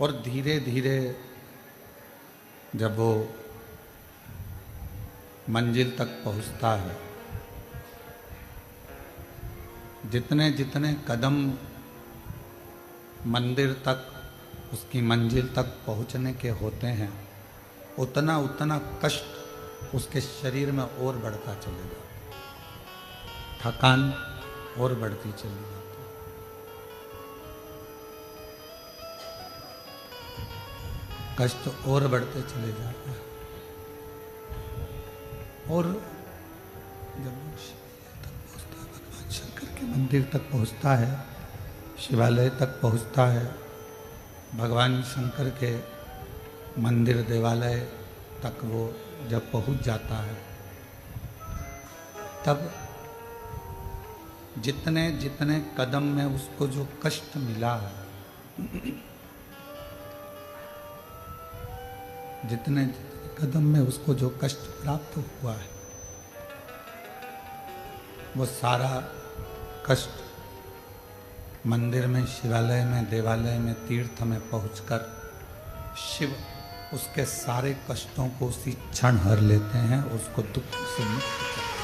और धीरे धीरे जब वो मंजिल तक पहुंचता है, जितने जितने कदम मंदिर तक, उसकी मंजिल तक पहुंचने के होते हैं, उतना उतना कष्ट उसके शरीर में और बढ़ता चलेगा, थकान और बढ़ती चली जाती। कष्ट और बढ़ते चले जाते हैं। और जब भगवान शंकर के मंदिर तक पहुंचता है, शिवालय तक पहुंचता है, भगवान शंकर के मंदिर देवालय तक वो जब पहुंच जाता है, तब जितने जितने कदम में उसको जो कष्ट मिला है, जितने कदम में उसको जो कष्ट प्राप्त हुआ है, वो सारा कष्ट मंदिर में, शिवालय में, देवालय में, तीर्थ में पहुंचकर शिव उसके सारे कष्टों को उसी क्षण हर लेते हैं, उसको दुख से मुक्त करते हैं।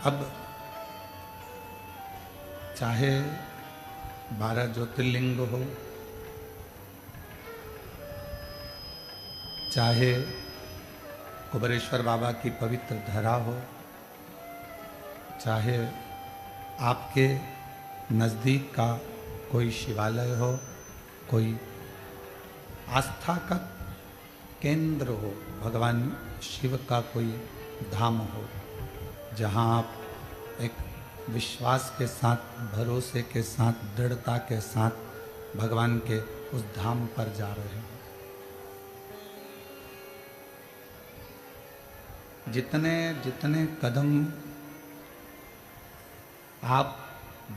अब चाहे 12 ज्योतिर्लिंग हो, चाहे कुबेरेश्वर बाबा की पवित्र धरा हो, चाहे आपके नज़दीक का कोई शिवालय हो, कोई आस्था का केंद्र हो, भगवान शिव का कोई धाम हो, जहाँ आप एक विश्वास के साथ, भरोसे के साथ, दृढ़ता के साथ भगवान के उस धाम पर जा रहे हैं। जितने जितने कदम आप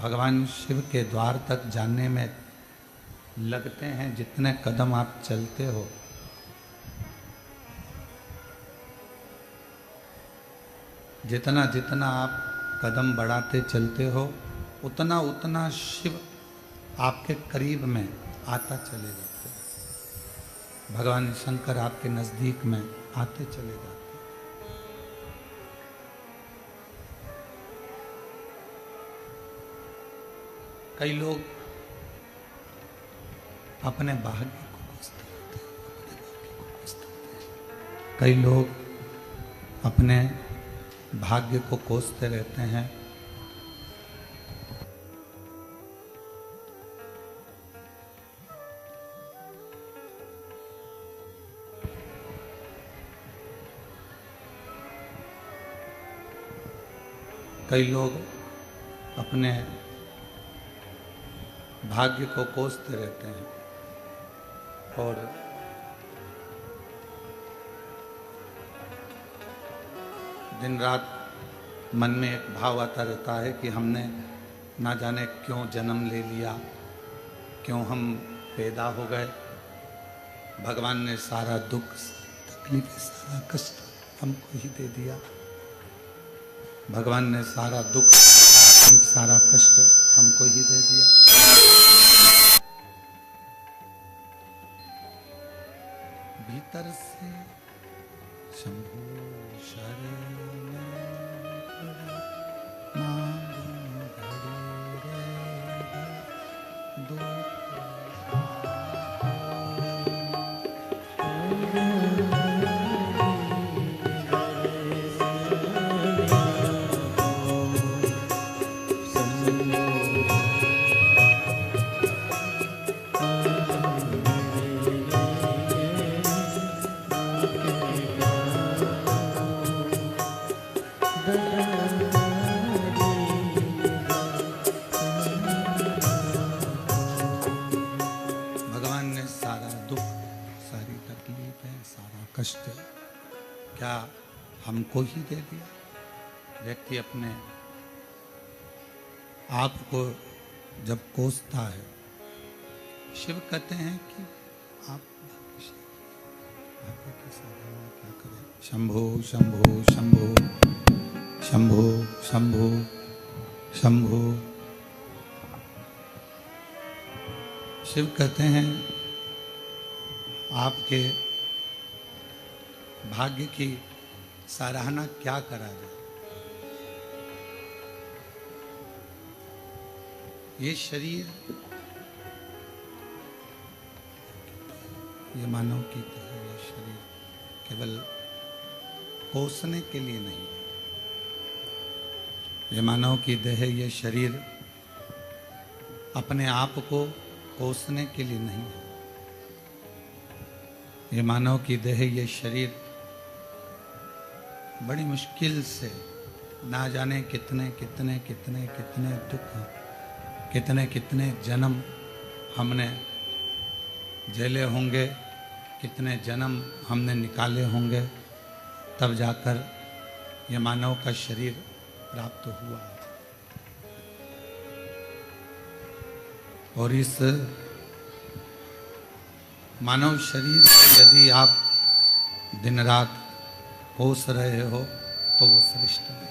भगवान शिव के द्वार तक जाने में लगते हैं, जितने कदम आप चलते हो, जितना जितना आप कदम बढ़ाते चलते हो, उतना उतना शिव आपके करीब में आता चले जाते हैं, भगवान शंकर आपके नजदीक में आते चले जाते हैं। कई लोग अपने भाग्य को कोसते रहते हैं, कई लोग अपने भाग्य को कोसते रहते हैं। कई लोग अपने भाग्य को कोसते रहते हैं और दिन रात मन में एक भाव आता रहता है कि हमने ना जाने क्यों जन्म ले लिया, क्यों हम पैदा हो गए। भगवान ने सारा दुख, तकलीफ, सारा कष्ट हमको ही दे दिया। भगवान ने सारा दुख, सारा कष्ट हमको ही दे दिया। भीतर से शंभु शरण कष्ट क्या हमको ही दे दिया? व्यक्ति अपने आप को जब कोसता है, शिव कहते हैं कि आप भाग्य की साधना क्या करें। शंभो शंभो शंभो शंभो शंभो शंभो। शिव कहते हैं आपके भाग्य की सराहना क्या करा जाए। ये शरीर, ये मानव की तरह ये शरीर केवल कोसने के लिए नहीं। ये मानव की देह, ये शरीर अपने आप को कोसने के लिए नहीं है। ये मानव की देह, ये शरीर बड़ी मुश्किल से ना जाने कितने कितने कितने कितने दुख, कितने कितने जन्म हमने झेले होंगे, कितने जन्म हमने निकाले होंगे, तब जाकर ये मानव का शरीर प्राप्त हुआ। और इस मानव शरीर से यदि आप दिन रात कोस रहे हो तो वो श्रेष्ठ नहीं।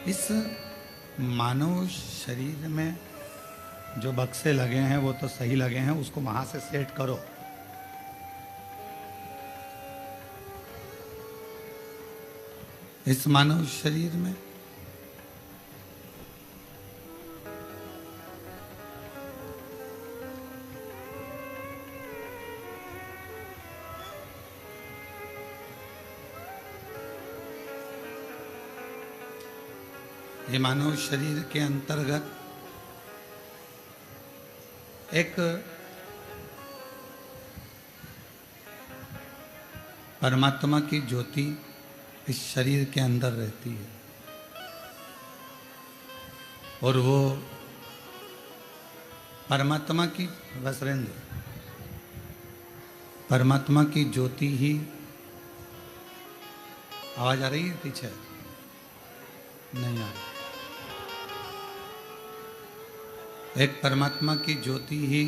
इस मानव शरीर में जो बक्से लगे हैं वो तो सही लगे हैं, उसको वहां से सेट करो। इस मानव शरीर में ये मानव शरीर के अंतर्गत एक परमात्मा की ज्योति इस शरीर के अंदर रहती है, और वो परमात्मा की वसरेंद्र, परमात्मा की ज्योति ही, आवाज आ रही है पीछे? नहीं आ रही। एक परमात्मा की ज्योति ही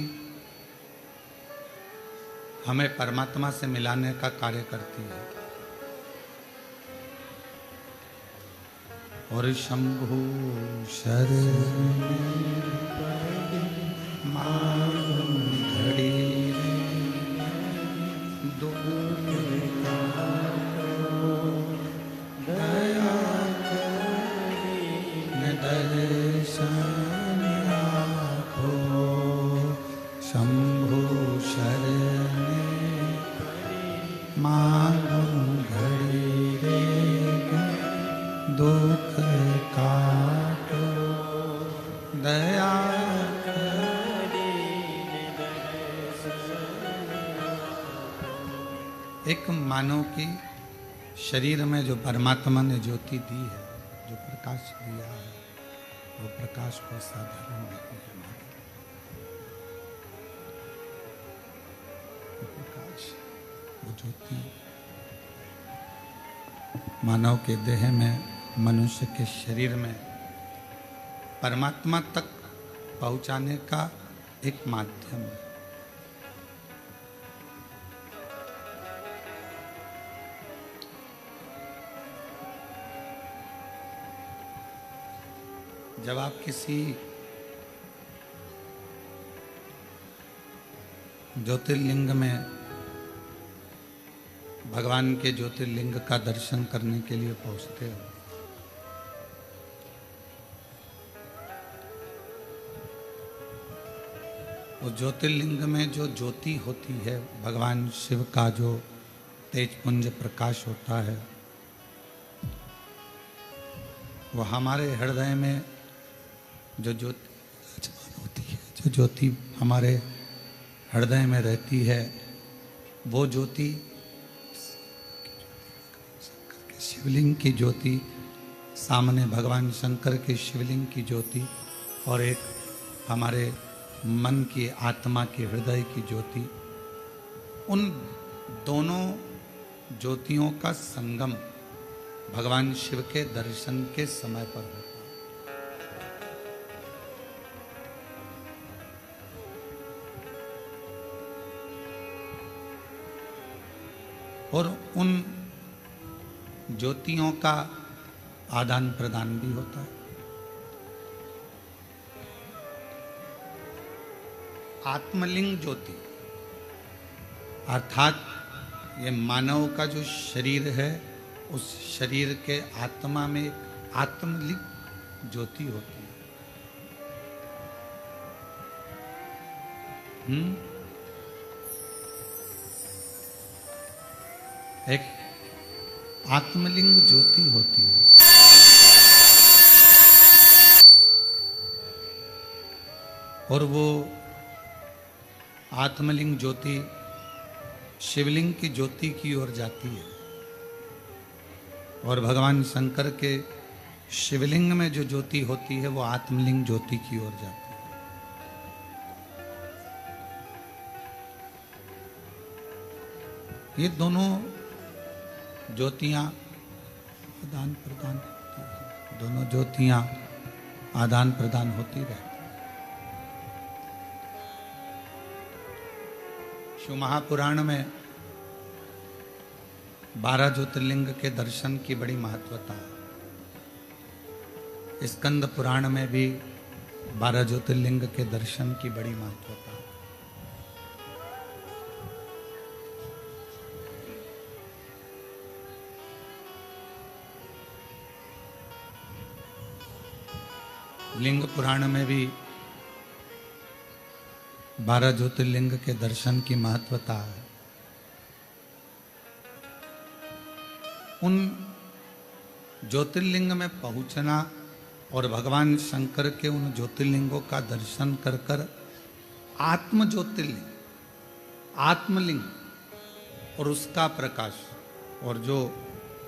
हमें परमात्मा से मिलाने का कार्य करती है। और शंभु शरण घड़ी दया दर्शन आखो। शंभु शरण मांगो घड़ी रे दुख काटो दया। एक मानव की शरीर में जो परमात्मा ने ज्योति दी है, जो प्रकाश दिया है, वो प्रकाश को साधारण नहीं है। वो प्रकाश, वो ज्योति मानव के देह में, मनुष्य के शरीर में परमात्मा तक पहुंचाने का एक माध्यम है। जब आप किसी ज्योतिर्लिंग में, भगवान के ज्योतिर्लिंग का दर्शन करने के लिए पहुंचते हो, उस ज्योतिर्लिंग में जो ज्योति होती है, भगवान शिव का जो तेजपुंज प्रकाश होता है, वो हमारे हृदय में जो ज्योति होती है, जो ज्योति हमारे हृदय में रहती है, वो ज्योति शिवलिंग की ज्योति, सामने भगवान शंकर के शिवलिंग की ज्योति, और एक हमारे मन की, आत्मा की, हृदय की ज्योति, उन दोनों ज्योतियों का संगम भगवान शिव के दर्शन के समय पर होता है। और उन ज्योतियों का आदान प्रदान भी होता है। आत्मलिंग ज्योति अर्थात ये मानव का जो शरीर है, उस शरीर के आत्मा में एक आत्मलिंग ज्योति होती है। एक आत्मलिंग ज्योति होती है। और वो आत्मलिंग ज्योति शिवलिंग की ज्योति की ओर जाती है। और भगवान शंकर के शिवलिंग में जो ज्योति होती है वो आत्मलिंग ज्योति की ओर जाती है। ये दोनों ज्योतियां आदान प्रदान होती है। दोनों ज्योतियां आदान प्रदान होती रहती। शिव महापुराण में 12 ज्योतिर्लिंग के दर्शन की बड़ी महत्वता है। स्कंद पुराण में भी 12 ज्योतिर्लिंग के दर्शन की बड़ी महत्वता है। लिंग पुराण में भी 12 ज्योतिर्लिंग के दर्शन की महत्वता है। उन ज्योतिर्लिंग में पहुंचना और भगवान शंकर के उन ज्योतिर्लिंगों का दर्शन कर कर आत्म ज्योतिर्लिंग, आत्मलिंग और उसका प्रकाश, और जो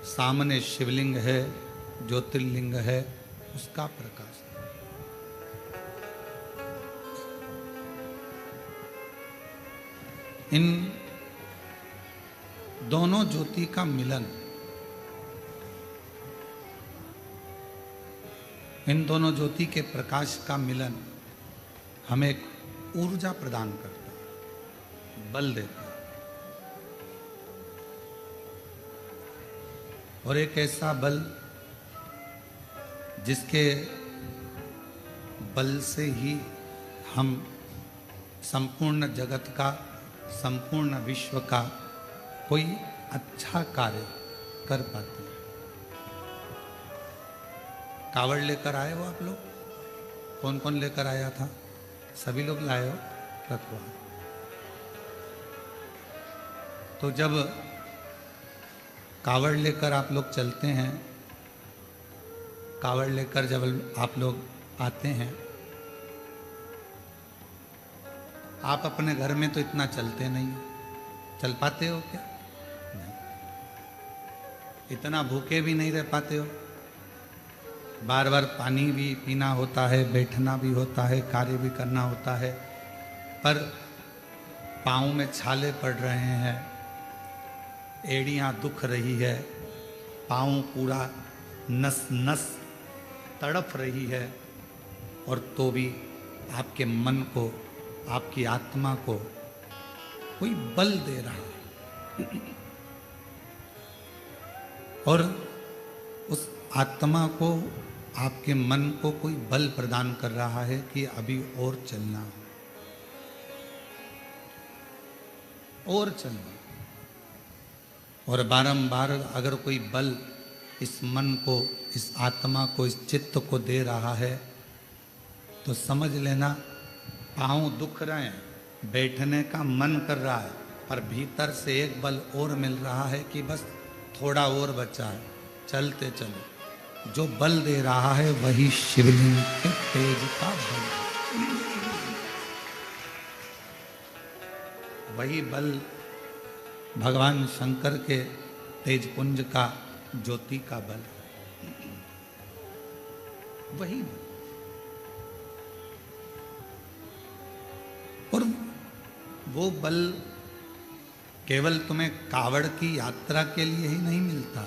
सामने शिवलिंग है, ज्योतिर्लिंग है, उसका प्रकाश। इन दोनों ज्योति का मिलन, इन दोनों ज्योति के प्रकाश का मिलन हमें एक ऊर्जा प्रदान करता है, बल देता है। और एक ऐसा बल जिसके बल से ही हम संपूर्ण जगत का, संपूर्ण विश्व का कोई अच्छा कार्य कर पाते हैं। कावड़ लेकर आए हो आप लोग? कौन कौन लेकर आया था? सभी लोग लाए हो? रखवा। तो जब कावड़ लेकर आप लोग चलते हैं, कावड़ लेकर जब आप लोग आते हैं, आप अपने घर में तो इतना चलते नहीं, चल पाते हो क्या? नहीं। इतना भूखे भी नहीं रह पाते हो। बार बार पानी भी पीना होता है, बैठना भी होता है, कार्य भी करना होता है, पर पाँव में छाले पड़ रहे हैं, एड़ियाँ दुख रही है, पाँव पूरा नस नस तड़प रही है, और तो भी आपके मन को, आपकी आत्मा को कोई बल दे रहा है। और उस आत्मा को, आपके मन को कोई बल प्रदान कर रहा है कि अभी और चलना, और चलना। और बारंबार अगर कोई बल इस मन को, इस आत्मा को, इस चित्त को दे रहा है, तो समझ लेना पाँव दुख रहे हैं, बैठने का मन कर रहा है, पर भीतर से एक बल और मिल रहा है कि बस थोड़ा और बचा है, चलते चलो। जो बल दे रहा है वही शिवलिंग के तेज का बल, वही बल भगवान शंकर के तेज पुंज का, ज्योति का बल, वही बल। और वो बल केवल तुम्हें कावड़ की यात्रा के लिए ही नहीं मिलता।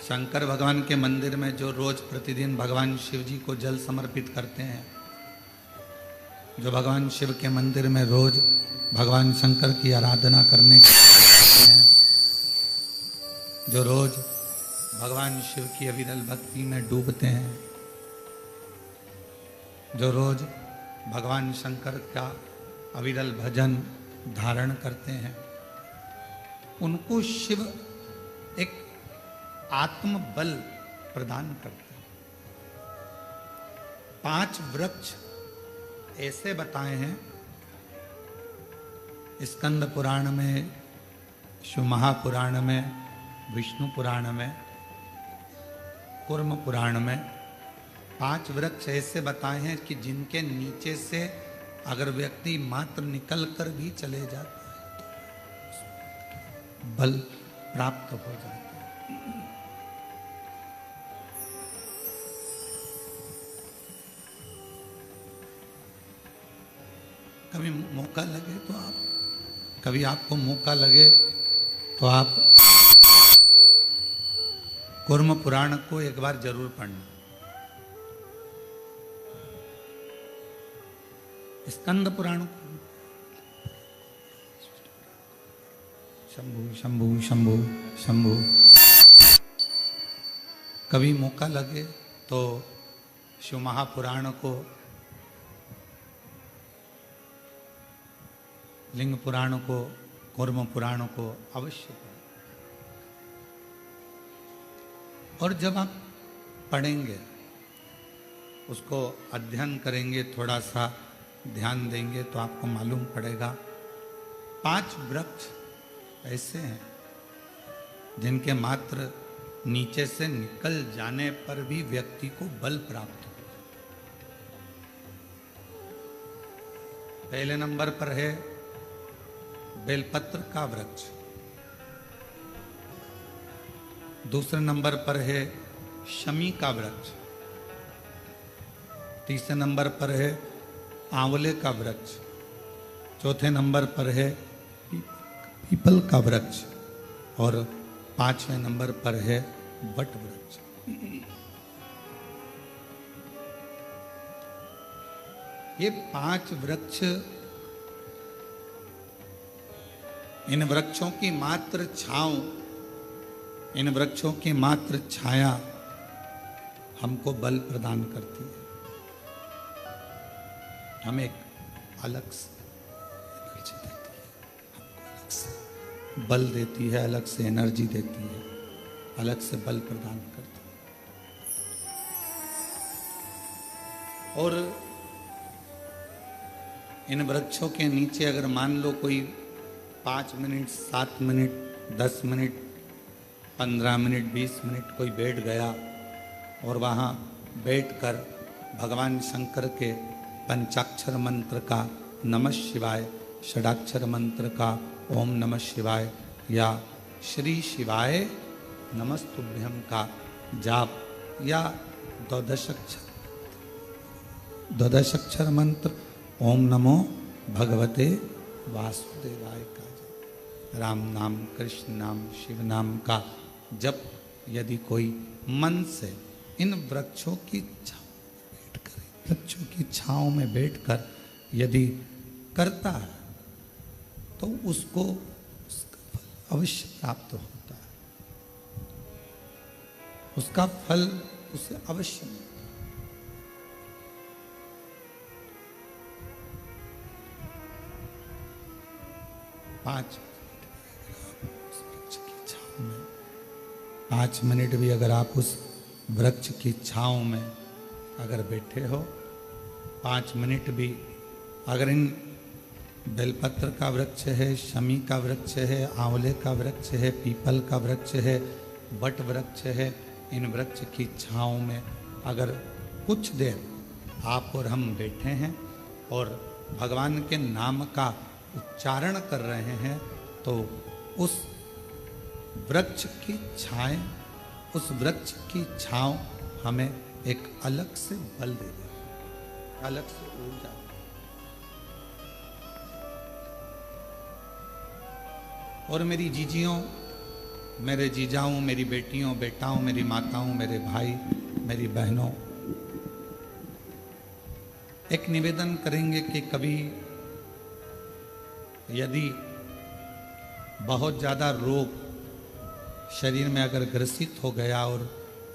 शंकर भगवान के मंदिर में जो रोज प्रतिदिन भगवान शिव जी को जल समर्पित करते हैं, जो भगवान शिव के मंदिर में रोज भगवान शंकर की आराधना करने करते हैं, जो रोज भगवान शिव की अविरल भक्ति में डूबते हैं, जो रोज भगवान शंकर का अविरल भजन धारण करते हैं, उनको शिव एक आत्म बल प्रदान करते हैं। 5 वृक्ष ऐसे बताए हैं स्कंद पुराण में, शिव महापुराण में, विष्णु पुराण में, कूर्म पुराण में 5 वृक्ष ऐसे बताए हैं कि जिनके नीचे से अगर व्यक्ति मात्र निकल कर भी चले जाता है तो बल प्राप्त हो जाता है। कभी मौका लगे तो कभी आपको मौका लगे तो आप कूर्म पुराण को एक बार जरूर पढ़ना। स्कंद पुराण को शंभु शंभु शंभु शंभु, कभी मौका लगे तो शिव महापुराण को, लिंग पुराण को, कूर्म पुराण को अवश्य पढ़ें। और जब आप पढ़ेंगे, उसको अध्ययन करेंगे, थोड़ा सा ध्यान देंगे तो आपको मालूम पड़ेगा 5 वृक्ष ऐसे हैं जिनके मात्र नीचे से निकल जाने पर भी व्यक्ति को बल प्राप्त हो। पहले नंबर पर है बेलपत्र का वृक्ष, दूसरे नंबर पर है शमी का वृक्ष, तीसरे नंबर पर है आंवले का वृक्ष, चौथे नंबर पर है पीपल का वृक्ष और 5वें नंबर पर है वट वृक्ष। ये 5 वृक्ष, इन वृक्षों की मात्र छांव, इन वृक्षों की मात्र छाया हमको बल प्रदान करती है, हमें एक अलग से एनर्जी देती है, हमको अलग से बल देती है, अलग से एनर्जी देती है, अलग से बल प्रदान करती है। और इन वृक्षों के नीचे अगर मान लो कोई 5 minute, 7 minute, 10 minute, 15 minute, 20 minute कोई बैठ गया और वहाँ बैठकर भगवान शंकर के पंचाक्षर मंत्र का नमः शिवाय, षडाक्षर मंत्र का ओम नमः शिवाय या श्री शिवाय नमस्तुभ्यम का जाप या द्वादशाक्षर मंत्र ओम नमो भगवते वासुदेवाय का जप, राम नाम, कृष्ण नाम, शिव नाम का जप यदि कोई मन से इन वृक्षों की वृक्षों की छांव में बैठकर यदि करता है तो उसको उसका फल अवश्य प्राप्त होता है, उसका फल उसे अवश्य मिलता है। पाँच में 5 मिनट भी अगर आप उस वृक्ष की छांव में अगर बैठे हो, 5 मिनट भी अगर इन बेलपत्र का वृक्ष है, शमी का वृक्ष है, आंवले का वृक्ष है, पीपल का वृक्ष है, वट वृक्ष है, इन वृक्ष की छांव में अगर कुछ देर आप और हम बैठे हैं और भगवान के नाम का उच्चारण कर रहे हैं तो उस वृक्ष की छाएं, उस वृक्ष की छांव हमें एक अलग से बल दे देती, अलग से ऊर्जा। और मेरी जीजियों, मेरे जीजाओं, मेरी बेटियों, बेटाओं, मेरी माताओं, मेरे भाई, मेरी बहनों, एक निवेदन करेंगे कि कभी यदि बहुत ज़्यादा रोग शरीर में अगर ग्रसित हो गया और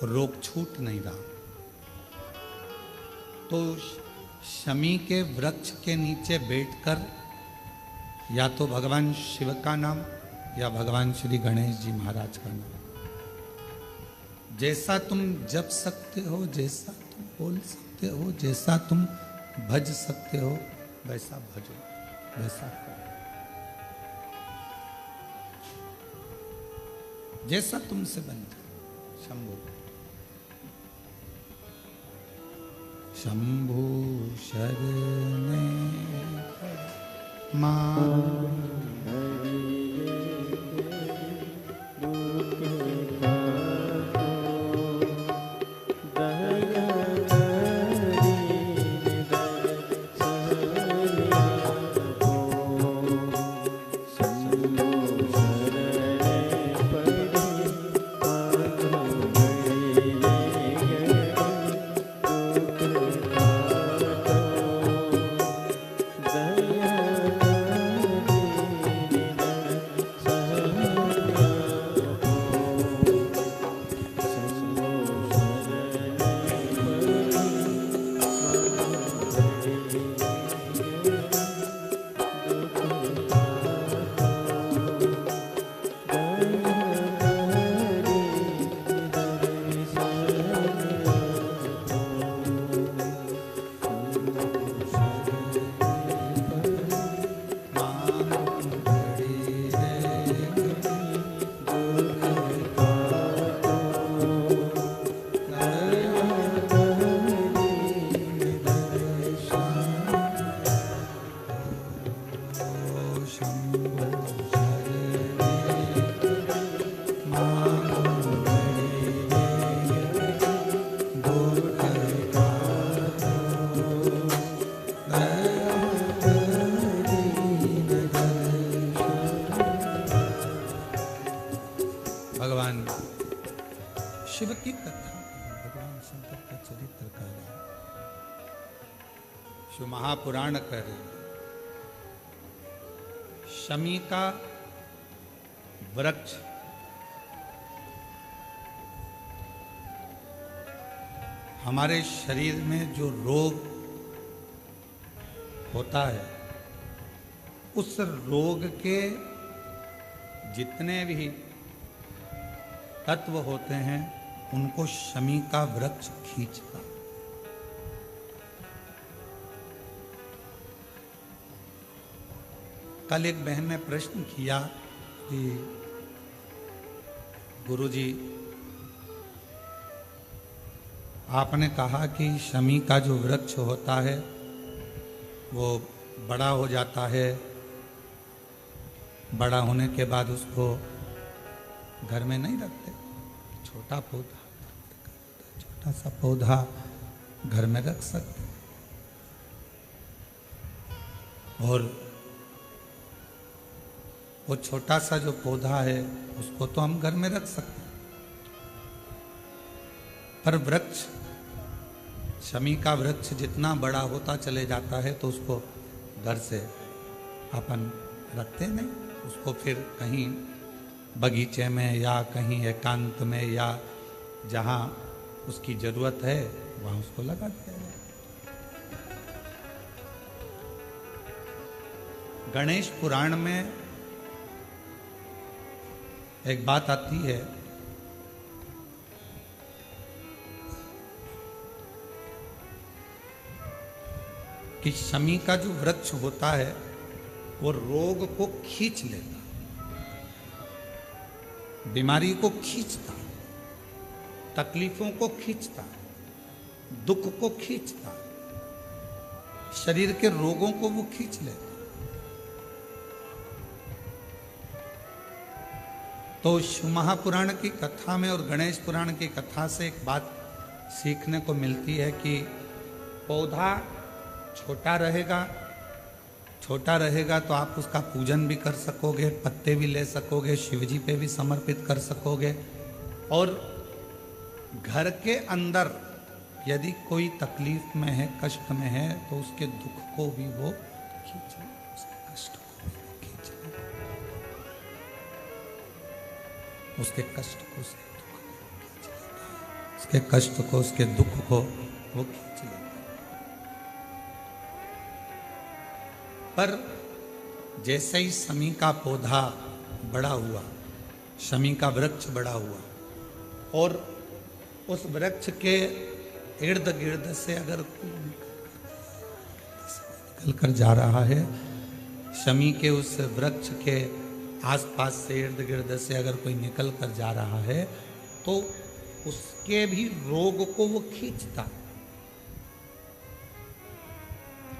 रोग छूट नहीं रहा, तो शमी के वृक्ष के नीचे बैठकर या तो भगवान शिव का नाम या भगवान श्री गणेश जी महाराज का नाम, जैसा तुम जप सकते हो, जैसा तुम बोल सकते हो, जैसा तुम भज सकते हो, वैसा भजो, वैसा करो, जैसा तुमसे बन जाए। शंभु शंभु शरणे मां शिव की कथा, भगवान शंकर का चरित्र कह रहे हैं, शिव महापुराण कह रहे हैं। शमी का वृक्ष हमारे शरीर में जो रोग होता है, उस रोग के जितने भी तत्व होते हैं उनको शमी का वृक्ष खींचता। कल एक बहन ने प्रश्न किया कि गुरुजी, आपने कहा कि शमी का जो वृक्ष होता है वो बड़ा हो जाता है, बड़ा होने के बाद उसको घर में नहीं रखते, छोटा पौधा, छोटा सा पौधा घर में रख सकते, और वो छोटा सा जो पौधा है उसको तो हम घर में रख सकते हैं, पर वृक्ष, शमी का वृक्ष जितना बड़ा होता चले जाता है तो उसको घर से अपन रखते नहीं, उसको फिर कहीं बगीचे में या कहीं एकांत में या जहाँ उसकी जरूरत है वहाँ उसको लगा दिया जाए। गणेश पुराण में एक बात आती है कि शमी का जो वृक्ष होता है वो रोग को खींच लेता, बीमारी को खींचता, तकलीफों को खींचता, दुख को खींचता, शरीर के रोगों को वो खींच लेता। तो शिव महापुराण की कथा में और गणेश पुराण की कथा से एक बात सीखने को मिलती है कि पौधा छोटा रहेगा तो आप उसका पूजन भी कर सकोगे, पत्ते भी ले सकोगे, शिवजी पे भी समर्पित कर सकोगे, और घर के अंदर यदि कोई तकलीफ में है, कष्ट में है, तो उसके दुख को भी वो खींच ले, उसके कष्ट को भी खींच ले। उसके कष्ट को, उसके कष्ट को, उसके दुख को वो खींच लेता है। पर जैसे ही शमी का पौधा बड़ा हुआ, शमी का वृक्ष बड़ा हुआ, और उस वृक्ष के इर्द गिर्द से अगर कोई निकल कर जा रहा है, शमी के उस वृक्ष के आसपास से, इर्द गिर्द से अगर कोई निकल कर जा रहा है, तो उसके भी रोग को वो खींचता,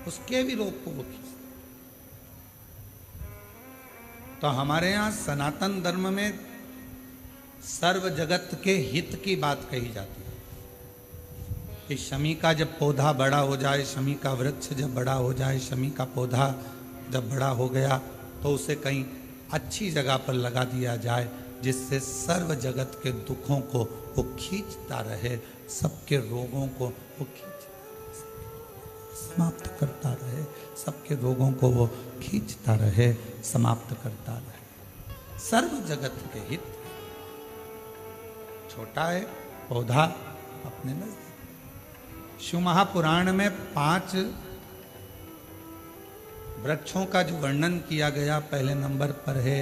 उसके भी रोग को वो खींचता। तो हमारे यहां सनातन धर्म में सर्व जगत के हित की बात कही जाती है कि शमी का जब पौधा बड़ा हो जाए, शमी का वृक्ष जब बड़ा हो जाए, शमी का पौधा जब बड़ा हो गया, तो उसे कहीं अच्छी जगह पर लगा दिया जाए, जिससे सर्व जगत के दुखों को वो खींचता रहे, सबके रोगों को वो समाप्त करता रहे, सबके रोगों को वो खींचता रहे, समाप्त करता रहे। सर्व जगत के हित। छोटा है पौधा अपने नजदीक। शिव महापुराण में 5 वृक्षों का जो वर्णन किया गया, पहले नंबर पर है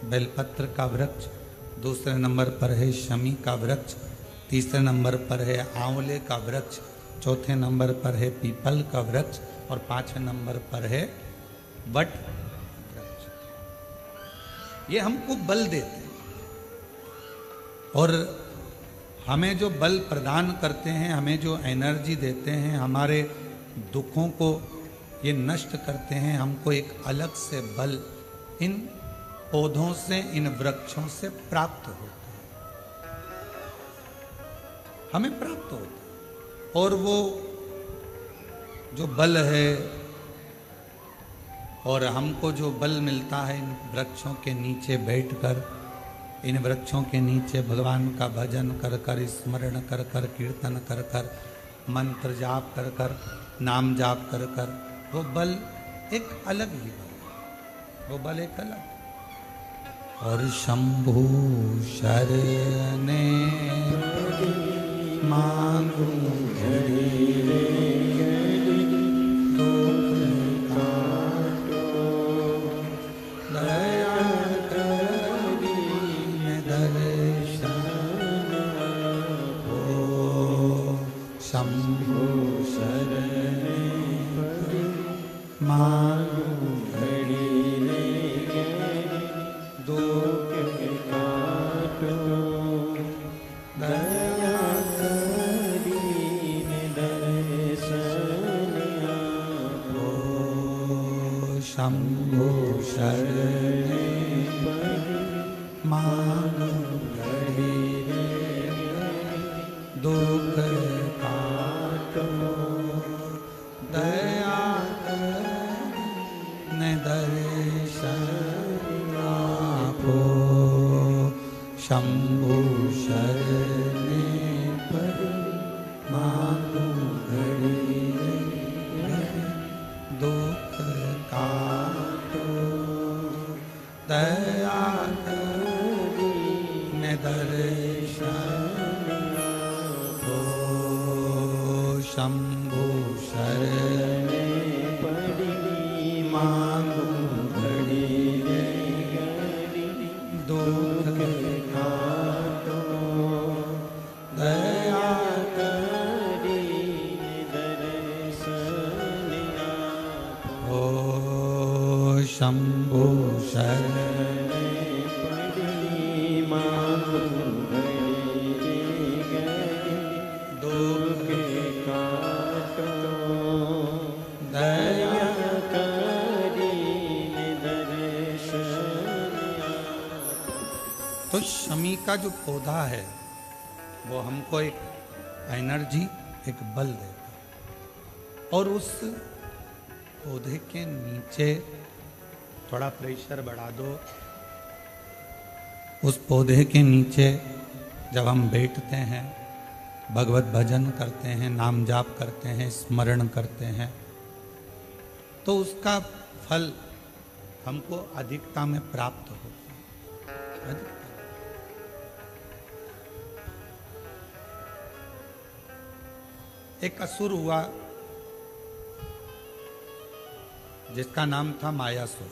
बेलपत्र का वृक्ष, दूसरे नंबर पर है शमी का वृक्ष, तीसरे नंबर पर है आंवले का वृक्ष, चौथे नंबर पर है पीपल का वृक्ष, और 5वें नंबर पर है वट वृक्ष। ये हमको बल देते हैं, और हमें जो बल प्रदान करते हैं, हमें जो एनर्जी देते हैं, हमारे दुखों को ये नष्ट करते हैं। हमको एक अलग से बल इन पौधों से, इन वृक्षों से प्राप्त होता है, हमें प्राप्त होता है। और वो जो बल है, और हमको जो बल मिलता है इन वृक्षों के नीचे बैठकर, इन वृक्षों के नीचे भगवान का भजन कर कर, स्मरण कर कर, कीर्तन कर कर, मंत्र जाप कर कर, नाम जाप कर कर, वो बल एक अलग ही बल है, वो बल एक अलग। और शंभु शरणे मांगू शंभु शरणे मांगू घड़ी दुख काटो, दया ने दर्शन आपो। शंभु शरणे मांगू घड़ी दुख काटो, दया ने दर्शन आपो। शंभु शरणे मांगू घड़ी दुख काटो, दया शंभु शरणे मांगू दुख काटो, दया तो शमी का जो पौधा है वो हमको एक एनर्जी, एक बल देता है। और उस पौधे के नीचे थोड़ा प्रेशर बढ़ा दो, उस पौधे के नीचे जब हम बैठते हैं, भगवत भजन करते हैं, नाम जाप करते हैं, स्मरण करते हैं, तो उसका फल हमको अधिकता में प्राप्त होता है। एक असुर हुआ जिसका नाम था मायासुर,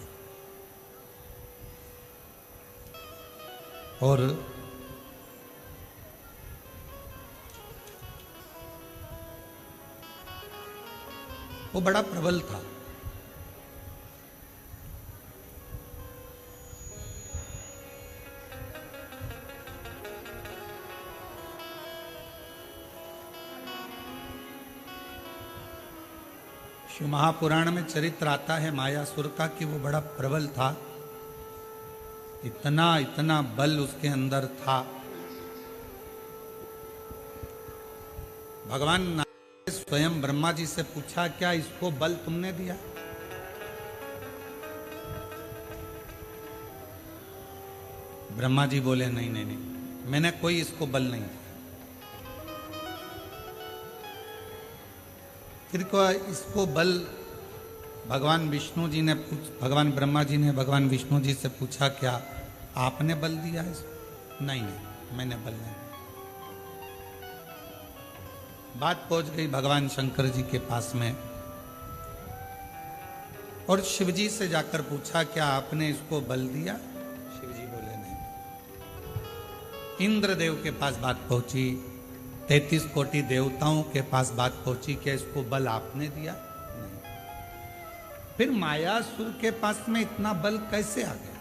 और वो बड़ा प्रबल था। शिव महापुराण में चरित्र आता है मायासुर का कि वो बड़ा प्रबल था, इतना इतना बल उसके अंदर था। भगवान नारायण ने स्वयं ब्रह्मा जी से पूछा, क्या इसको बल तुमने दिया? ब्रह्मा जी बोले, नहीं नहीं नहीं, मैंने कोई इसको बल नहीं दिया। फिर को इसको बल भगवान विष्णु जी ने भगवान ब्रह्मा जी ने भगवान विष्णु जी से पूछा, क्या आपने बल दिया इसको? नहीं नहीं, मैंने बल नहीं दिया। बात पहुंच गई भगवान शंकर जी के पास में, और शिव जी से जाकर पूछा, क्या आपने इसको बल दिया? शिव जी बोले, नहीं। इंद्रदेव के पास बात पहुंची, 33 कोटि देवताओं के पास बात पहुंची, क्या इसको बल आपने दिया? नहीं। फिर मायासुर के पास में इतना बल कैसे आ गया?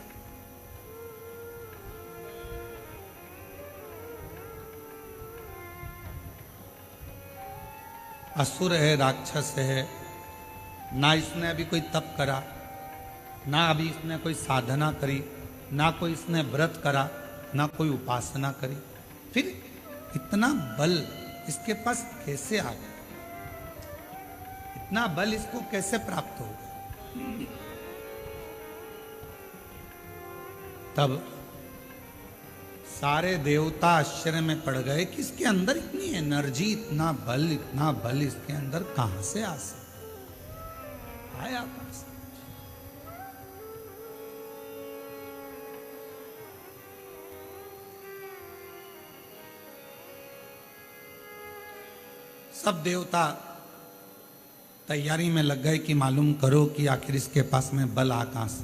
असुर है, राक्षस है, ना इसने अभी कोई तप करा, ना अभी इसने कोई साधना करी, ना कोई इसने व्रत करा, ना कोई उपासना करी, फिर इतना बल इसके पास कैसे आ गया? इतना बल इसको कैसे प्राप्त हो गया? तब सारे देवता आश्चर्य में पड़ गए कि इसके अंदर इतनी एनर्जी, इतना बल इसके अंदर कहां से आ सकता आया? कहां से? सब देवता तैयारी में लग गए कि मालूम करो कि आखिर इसके पास में बल आ कहां से।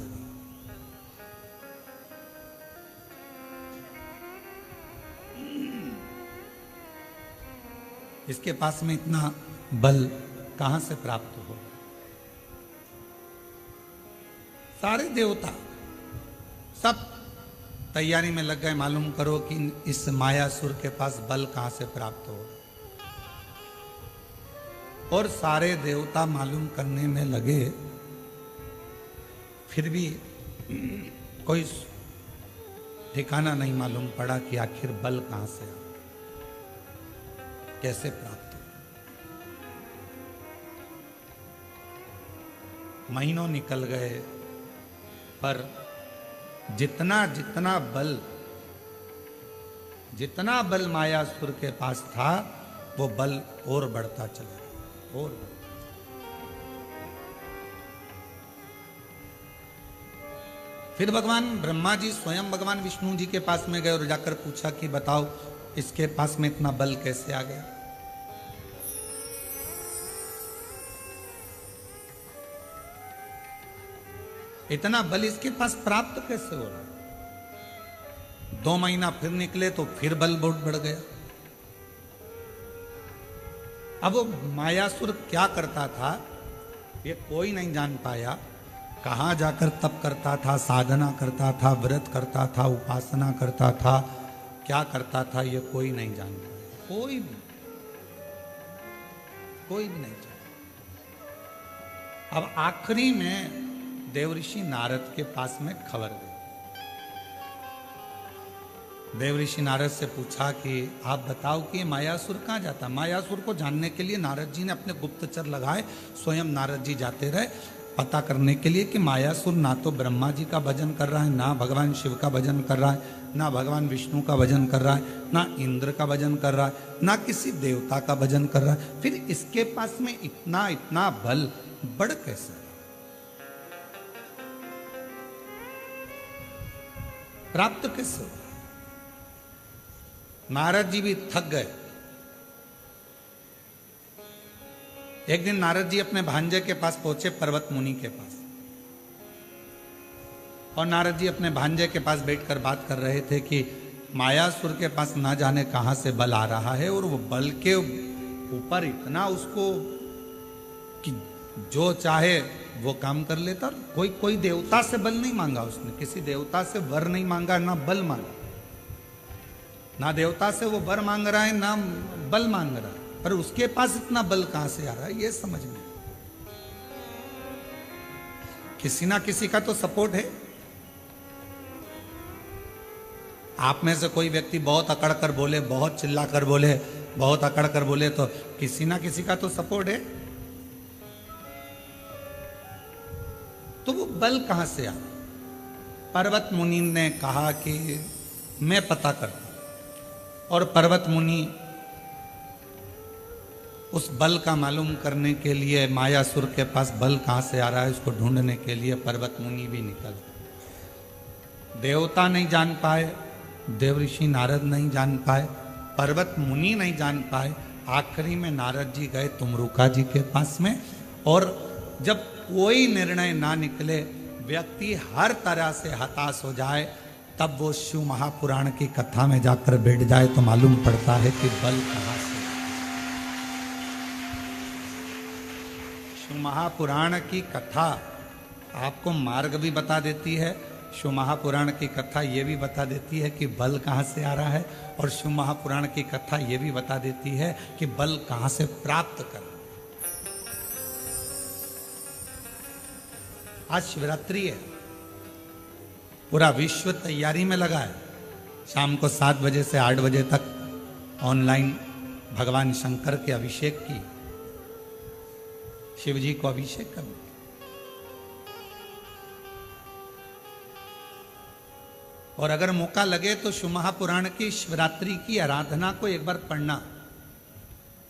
इसके पास में इतना बल कहां से प्राप्त हो? सारे देवता सब तैयारी में लग गए, मालूम करो कि इस मायासुर के पास बल कहां से प्राप्त हो। और सारे देवता मालूम करने में लगे, फिर भी कोई ठिकाना नहीं मालूम पड़ा कि आखिर बल कहां से आ, कैसे प्राप्त हो। महीनों निकल गए, पर जितना बल मायासुर के पास था, वो बल और बढ़ता चला, और फिर भगवान ब्रह्मा जी स्वयं भगवान विष्णु जी के पास में गए और जाकर पूछा कि बताओ इसके पास में इतना बल कैसे आ गया? इतना बल इसके पास प्राप्त कैसे हो रहा? 2 महीना फिर निकले तो फिर बल बहुत बढ़ गया। अब वो मायासुर क्या करता था ये कोई नहीं जान पाया। कहाँ जाकर तप करता था, साधना करता था, व्रत करता था, उपासना करता था, क्या करता था ये कोई नहीं जान पाया। कोई भी नहीं जान। अब आखिरी में देवऋषि नारद के पास में खबर गई। देवऋषि नारद से पूछा कि आप बताओ कि मायासुर कहाँ जाता। मायासुर को जानने के लिए नारद जी ने अपने गुप्तचर लगाए, स्वयं नारद जी जाते रहे पता करने के लिए कि मायासुर ना तो ब्रह्मा जी का भजन कर रहा है, ना भगवान शिव का भजन कर रहा है, ना भगवान विष्णु का भजन कर रहा है, ना इंद्र का भजन कर रहा है, ना किसी देवता का भजन कर रहा है। फिर इसके पास में इतना इतना बल बढ़ कैसे, प्राप्त कैसे हो? नारद जी भी थक गए। एक दिन नारद जी अपने भांजे के पास पहुंचे, पर्वत मुनि के पास, और नारद जी अपने भांजे के पास बैठकर बात कर रहे थे कि मायासुर के पास ना जाने कहां से बल आ रहा है, और वो बल के ऊपर इतना उसको कि जो चाहे वो काम कर लेता। कोई देवता से बल नहीं मांगा उसने, किसी देवता से वर नहीं मांगा, ना बल मांगा, ना देवता से वो वर मांग रहा है, ना बल मांग रहा है, पर उसके पास इतना बल कहां से आ रहा है ये समझ में। किसी ना किसी का तो सपोर्ट है। आप में से कोई व्यक्ति बहुत अकड़ कर बोले, बहुत चिल्ला कर बोले, बहुत अकड़ कर बोले, तो किसी ना किसी का तो सपोर्ट है। तो वो बल कहां से आ? पर्वत मुनि ने कहा कि मैं पता करता, और पर्वत मुनि उस बल का मालूम करने के लिए, मायासुर के पास बल कहां से आ रहा है उसको ढूंढने के लिए पर्वत मुनि भी निकल। देवता नहीं जान पाए, देवऋषि नारद नहीं जान पाए, पर्वत मुनि नहीं जान पाए। आखिरी में नारद जी गए तुमरुका जी के पास में, और जब कोई निर्णय ना निकले, व्यक्ति हर तरह से हताश हो जाए, तब वो शिव महापुराण की कथा में जाकर बैठ जाए तो मालूम पड़ता है कि बल कहां से। शिव महापुराण की कथा आपको मार्ग भी बता देती है, शिव महापुराण की कथा ये भी बता देती है कि बल कहां से आ रहा है, और शिव महापुराण की कथा ये भी बता देती है कि बल कहां से प्राप्त करना। आज शिवरात्रि है, पूरा विश्व तैयारी में लगा है। शाम को 7 बजे से 8 बजे तक ऑनलाइन भगवान शंकर के अभिषेक की, शिव जी को अभिषेक करना। और अगर मौका लगे तो शिव महापुराण की शिवरात्रि की आराधना को एक बार पढ़ना,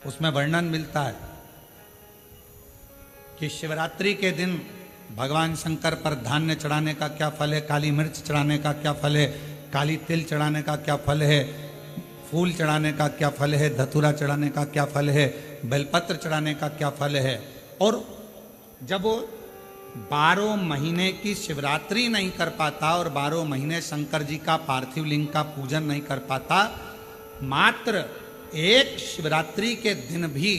उसमें वर्णन मिलता है कि शिवरात्रि के दिन भगवान शंकर पर धान्य चढ़ाने का क्या फल है, काली मिर्च चढ़ाने का क्या फल है, काली तिल चढ़ाने का क्या फल है, फूल चढ़ाने का क्या फल है, धतूरा चढ़ाने का क्या फल है, बेलपत्र चढ़ाने का क्या फल है। और जब वो 12 महीने की शिवरात्रि नहीं कर पाता और 12 महीने शंकर जी का पार्थिव लिंग का पूजन नहीं कर पाता, मात्र एक शिवरात्रि के दिन भी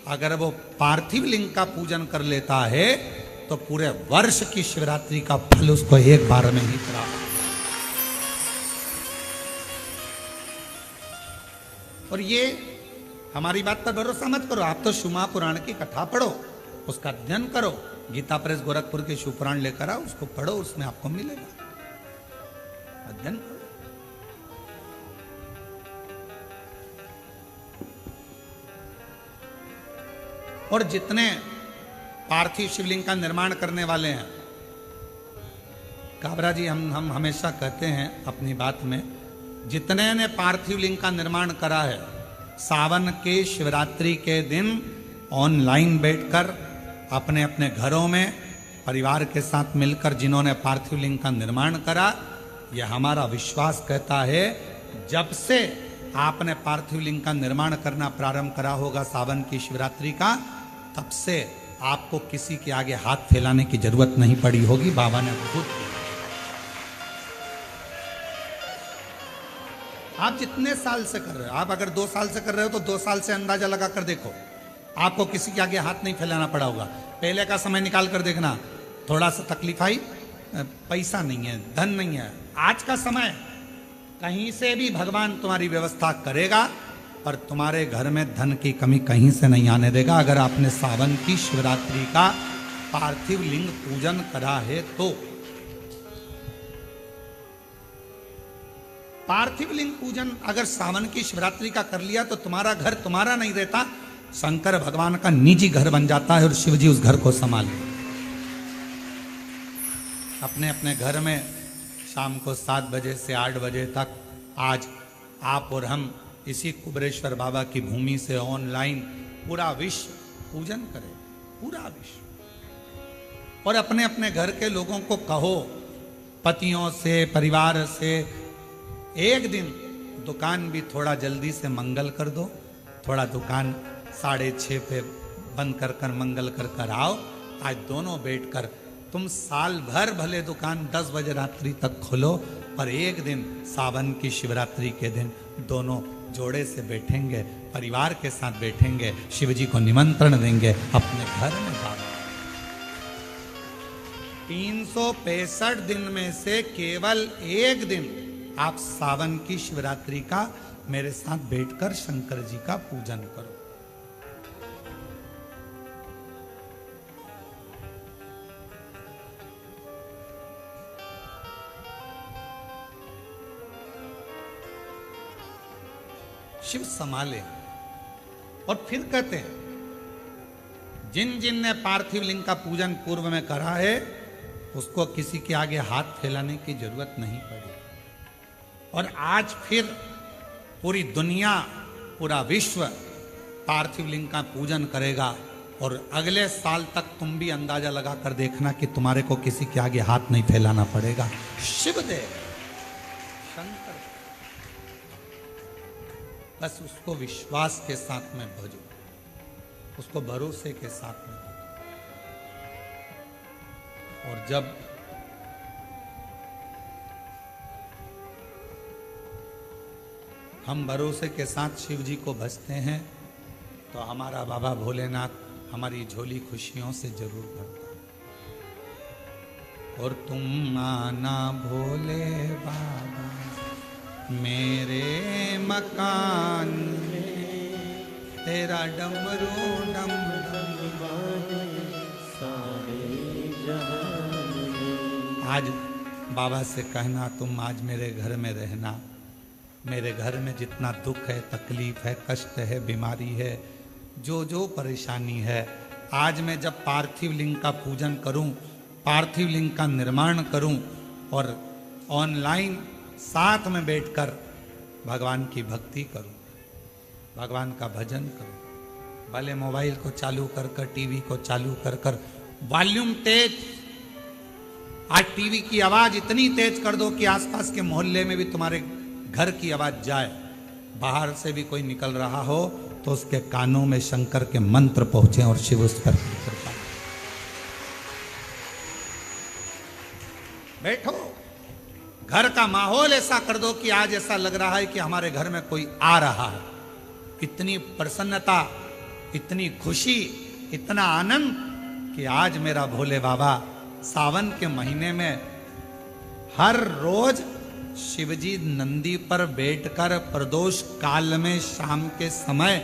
अगर वो पार्थिव लिंग का पूजन कर लेता है तो पूरे वर्ष की शिवरात्रि का फल उसको एक बार में ही प्राप्त। और ये हमारी बात पर भरोसा मत करो, आप तो शिव महापुराण की कथा पढ़ो, उसका अध्ययन करो, गीता प्रेस गोरखपुर के शिव पुराण लेकर आओ, उसको पढ़ो, उसमें आपको मिलेगा, अध्ययन करो। और जितने पार्थिव शिवलिंग का निर्माण करने वाले हैं, काबरा जी हम हमेशा कहते हैं अपनी बात में, जितने ने पार्थिव लिंग का निर्माण करा है, सावन के शिवरात्रि के दिन ऑनलाइन बैठकर अपने अपने घरों में परिवार के साथ मिलकर जिन्होंने पार्थिव लिंग का निर्माण करा, यह हमारा विश्वास कहता है, जब से आपने पार्थिव लिंग का निर्माण करना प्रारंभ करा होगा सावन की शिवरात्रि का, तब से आपको किसी के आगे हाथ फैलाने की जरूरत नहीं पड़ी होगी, बाबा ने खुद। आप जितने साल से कर रहे हो, आप अगर 2 साल से कर रहे हो तो 2 साल से अंदाजा लगा कर देखो, आपको किसी के आगे हाथ नहीं फैलाना पड़ा होगा। पहले का समय निकाल कर देखना, थोड़ा सा तकलीफ आई, पैसा नहीं है, धन नहीं है। आज का समय कहीं से भी भगवान तुम्हारी व्यवस्था करेगा, पर तुम्हारे घर में धन की कमी कहीं से नहीं आने देगा, अगर आपने सावन की शिवरात्रि का पार्थिव लिंग पूजन करा है तो। पार्थिव लिंग पूजन अगर सावन की शिवरात्रि का कर लिया तो तुम्हारा घर तुम्हारा नहीं रहता, शंकर भगवान का निजी घर बन जाता है और शिव जी उस घर को संभाले। अपने अपने घर में शाम को 7 बजे से 8 बजे तक आज आप और हम इसी कुबरेश्वर बाबा की भूमि से ऑनलाइन पूरा विश्व पूजन करें, पूरा विश्व। और अपने अपने घर के लोगों को कहो, पतियों से, परिवार से, एक दिन दुकान भी थोड़ा जल्दी से मंगल कर दो, थोड़ा दुकान 6:30 पे बंद कर कर मंगल कर कर आओ। आज दोनों बैठकर, तुम साल भर भले दुकान 10 बजे रात्रि तक खोलो, पर एक दिन सावन की शिवरात्रि के दिन दोनों जोड़े से बैठेंगे, परिवार के साथ बैठेंगे, शिव जी को निमंत्रण देंगे अपने घर में। बाबा 365 दिन में से केवल एक दिन आप सावन की शिवरात्रि का मेरे साथ बैठकर शंकर जी का पूजन करो। शिव संभाले। और फिर कहते हैं, जिन जिन ने पार्थिव लिंग का पूजन पूर्व में करा है उसको किसी के आगे हाथ फैलाने की जरूरत नहीं पड़ी। और आज फिर पूरी दुनिया, पूरा विश्व पार्थिव लिंग का पूजन करेगा। और अगले साल तक तुम भी अंदाजा लगा कर देखना कि तुम्हारे को किसी के आगे हाथ नहीं फैलाना पड़ेगा। शिवदेव शंकर, बस उसको विश्वास के साथ में भजो, उसको भरोसे के साथ में भजो। और जब हम भरोसे के साथ शिव जी को भजते हैं तो हमारा बाबा भोलेनाथ हमारी झोली खुशियों से जरूर भरता है। और तुम आना भोले बाबा मेरे मकान में, तेरा डमरू डम डम बाजे सारे जहान में। आज बाबा से कहना, तुम आज मेरे घर में रहना। मेरे घर में जितना दुख है, तकलीफ है, कष्ट है, बीमारी है, जो जो परेशानी है, आज मैं जब पार्थिव लिंग का पूजन करूं, पार्थिव लिंग का निर्माण करूं और ऑनलाइन साथ में बैठकर भगवान की भक्ति करूं, भगवान का भजन करूं। भले मोबाइल को चालू कर कर, टीवी को चालू कर कर, वॉल्यूम तेज। आज टीवी की आवाज इतनी तेज कर दो कि आसपास के मोहल्ले में भी तुम्हारे घर की आवाज जाए। बाहर से भी कोई निकल रहा हो तो उसके कानों में शंकर के मंत्र पहुंचे और शिव उस पर कृपा। बैठो, घर का माहौल ऐसा कर दो कि आज ऐसा लग रहा है कि हमारे घर में कोई आ रहा है। इतनी प्रसन्नता, इतनी खुशी, इतना आनंद कि आज मेरा भोले बाबा सावन के महीने में हर रोज शिवजी नंदी पर बैठकर प्रदोष काल में शाम के समय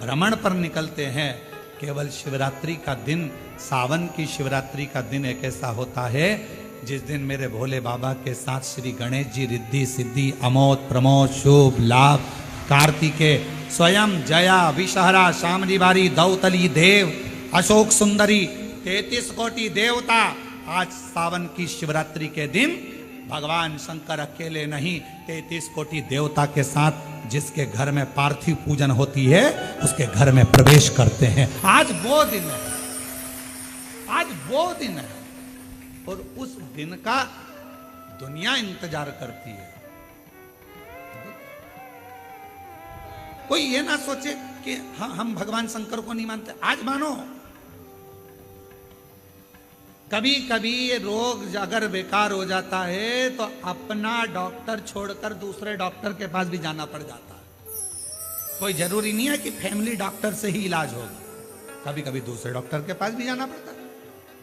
भ्रमण पर निकलते हैं। केवल शिवरात्रि का दिन, सावन की शिवरात्रि का दिन एक ऐसा होता है जिस दिन मेरे भोले बाबा के साथ श्री गणेश जी रिद्धि सिद्धि अमोद प्रमोद शुभ लाभ कार्तिकेय स्वयं जया विषहरा शामली बारी दौतली देव अशोक सुंदरी 33 कोटि देवता आज सावन की शिवरात्रि के दिन भगवान शंकर अकेले नहीं 33 कोटि देवता के साथ जिसके घर में पार्थिव पूजन होती है उसके घर में प्रवेश करते हैं। आज वो दिन है, आज वो दिन है और उस दिन का दुनिया इंतजार करती है। कोई ये ना सोचे कि हम भगवान शंकर को नहीं मानते। आज मानो। कभी कभी ये रोग अगर बेकार हो जाता है तो अपना डॉक्टर छोड़कर दूसरे डॉक्टर के पास भी जाना पड़ जाता है। कोई जरूरी नहीं है कि फैमिली डॉक्टर से ही इलाज होगा, कभी कभी दूसरे डॉक्टर के पास भी जाना पड़ता है।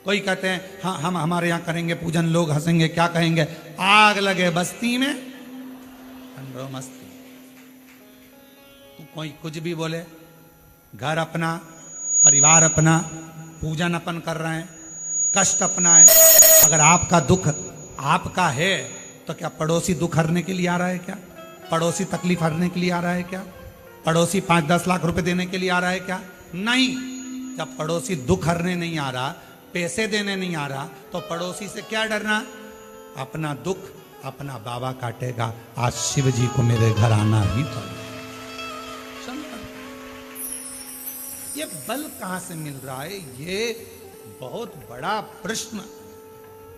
कोई कहते हैं हाँ हम हमारे यहाँ करेंगे पूजन, लोग हंसेंगे, क्या कहेंगे, आग लगे बस्ती में ठंडो मस्ती। कोई कुछ भी बोले, घर अपना, परिवार अपना, पूजन अपन कर रहे हैं, कष्ट अपना है। अगर आपका दुख आपका है तो क्या पड़ोसी दुख हरने के लिए आ रहा है क्या? पड़ोसी तकलीफ हरने के लिए आ रहा है क्या? पड़ोसी 5-10 लाख रुपए देने के लिए आ रहा है क्या? नहीं। जब पड़ोसी दुख हरने नहीं आ रहा, पैसे देने नहीं आ रहा, तो पड़ोसी से क्या डरना? अपना दुख अपना बाबा काटेगा। आज शिव जी को मेरे घर आना ही पड़ेगा। ये बल कहां से मिल रहा है? ये बहुत बड़ा प्रश्न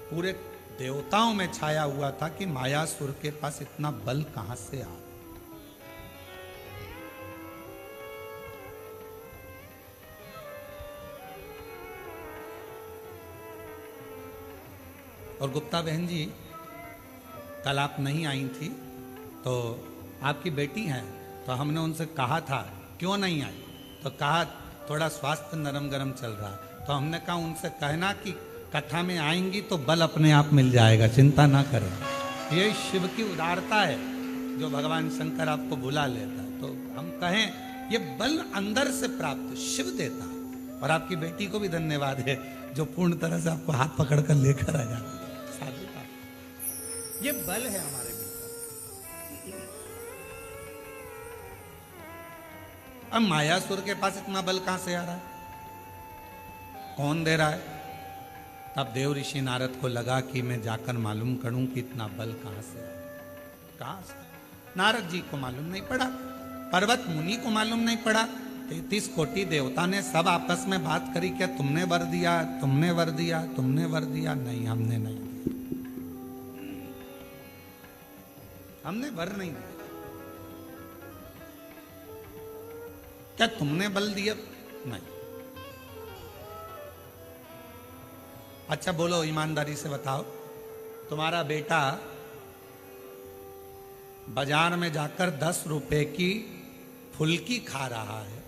पूरे देवताओं में छाया हुआ था कि मायासुर के पास इतना बल कहां से आ। और गुप्ता बहन जी, कल आप नहीं आई थी तो आपकी बेटी हैं, तो हमने उनसे कहा था क्यों नहीं आई, तो कहा थोड़ा स्वास्थ्य नरम गरम चल रहा है। तो हमने कहा उनसे कहना कि कथा में आएंगी तो बल अपने आप मिल जाएगा, चिंता ना करें। ये शिव की उदारता है जो भगवान शंकर आपको बुला लेता है। तो हम कहें ये बल अंदर से प्राप्त शिव देता है। और आपकी बेटी को भी धन्यवाद है जो पूर्ण तरह से आपको हाथ पकड़ कर लेकर आ जाती है। साधु ये बल है हमारे भीतर। अब मायासुर के पास इतना बल कहां से आ रहा है, कौन दे रहा है? तब देव ऋषि नारद को लगा कि मैं जाकर मालूम करूं कि इतना बल कहां से आया, कहां से। नारद जी को मालूम नहीं पड़ा, पर्वत मुनि को मालूम नहीं पड़ा, 33 कोटि देवता ने सब आपस में बात करी, क्या तुमने वर दिया, तुमने वर दिया, तुमने वर दिया? नहीं, हमने नहीं दिया, हमने वर नहीं दिया। क्या तुमने बल दिया? नहीं। अच्छा बोलो, ईमानदारी से बताओ, तुम्हारा बेटा बाजार में जाकर 10 रुपए की फुल्की खा रहा है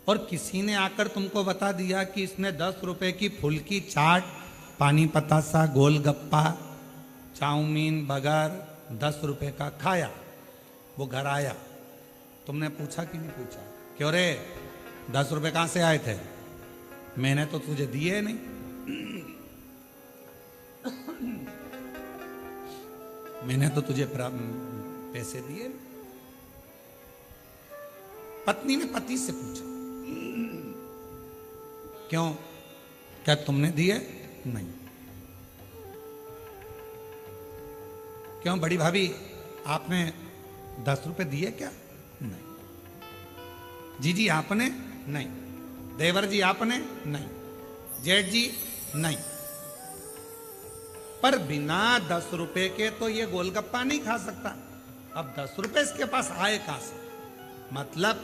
और किसी ने आकर तुमको बता दिया कि इसने 10 रुपए की फुल्की, चाट, पानी पतासा, गोलगप्पा, चाउमीन, बर्गर 10 रुपए का खाया। वो घर आया, तुमने पूछा कि नहीं पूछा, क्यों रे 10 रुपए कहां से आए थे? मैंने तो तुझे दिए नहीं। मैंने तो तुझे पैसे दिए। पत्नी ने पति से पूछा, क्यों, क्या तुमने दिए? नहीं। क्यों बड़ी भाभी, आपने 10 रुपए दिए क्या? नहीं। जीजी आपने? नहीं। देवर जी आपने? नहीं। जेठ जी? नहीं। पर बिना 10 रुपए के तो ये गोलगप्पा नहीं खा सकता। अब 10 रुपए इसके पास आए कहां से? मतलब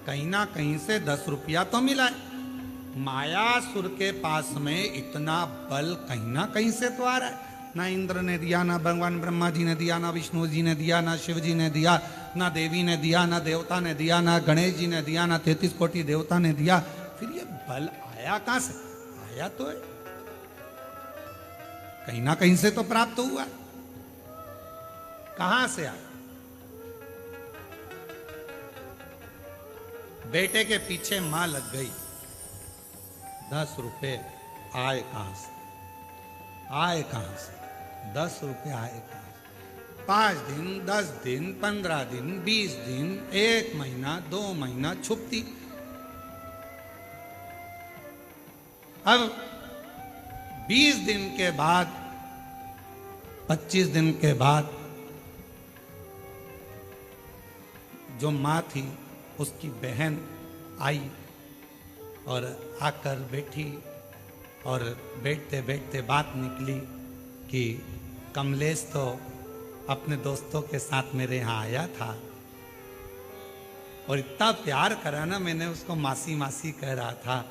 कहीं ना कहीं से 10 रुपया तो मिला है। मायासुर के पास में इतना बल कहीं ना कहीं से तो आ रहा है। ना इंद्र ने दिया, ना भगवान ब्रह्मा जी ने दिया, ना विष्णु जी ने दिया, ना शिव जी ने दिया, ना देवी ने दिया, ना देवता ने दिया, ना गणेश जी ने दिया, ना 33 कोटि देवता ने दिया। फिर ये बल आया कहां से? आया तो है, कहीं ना कहीं से तो प्राप्त हुआ। कहां से आया? बेटे के पीछे मां लग गई, 10 रुपए आए कहां से? आए कहां से? 10 रुपए आए कहां से? 5 दिन, 10 दिन, 15 दिन, 20 दिन, 1 महीना, 2 महीना छुपती। अब 20 दिन के बाद, 25 दिन के बाद जो मां थी उसकी बहन आई और आकर बैठी और बैठते बैठते बात निकली कि कमलेश तो अपने दोस्तों के साथ मेरे यहाँ आया था और इतना प्यार करा ना, मैंने उसको मासी मासी कह रहा था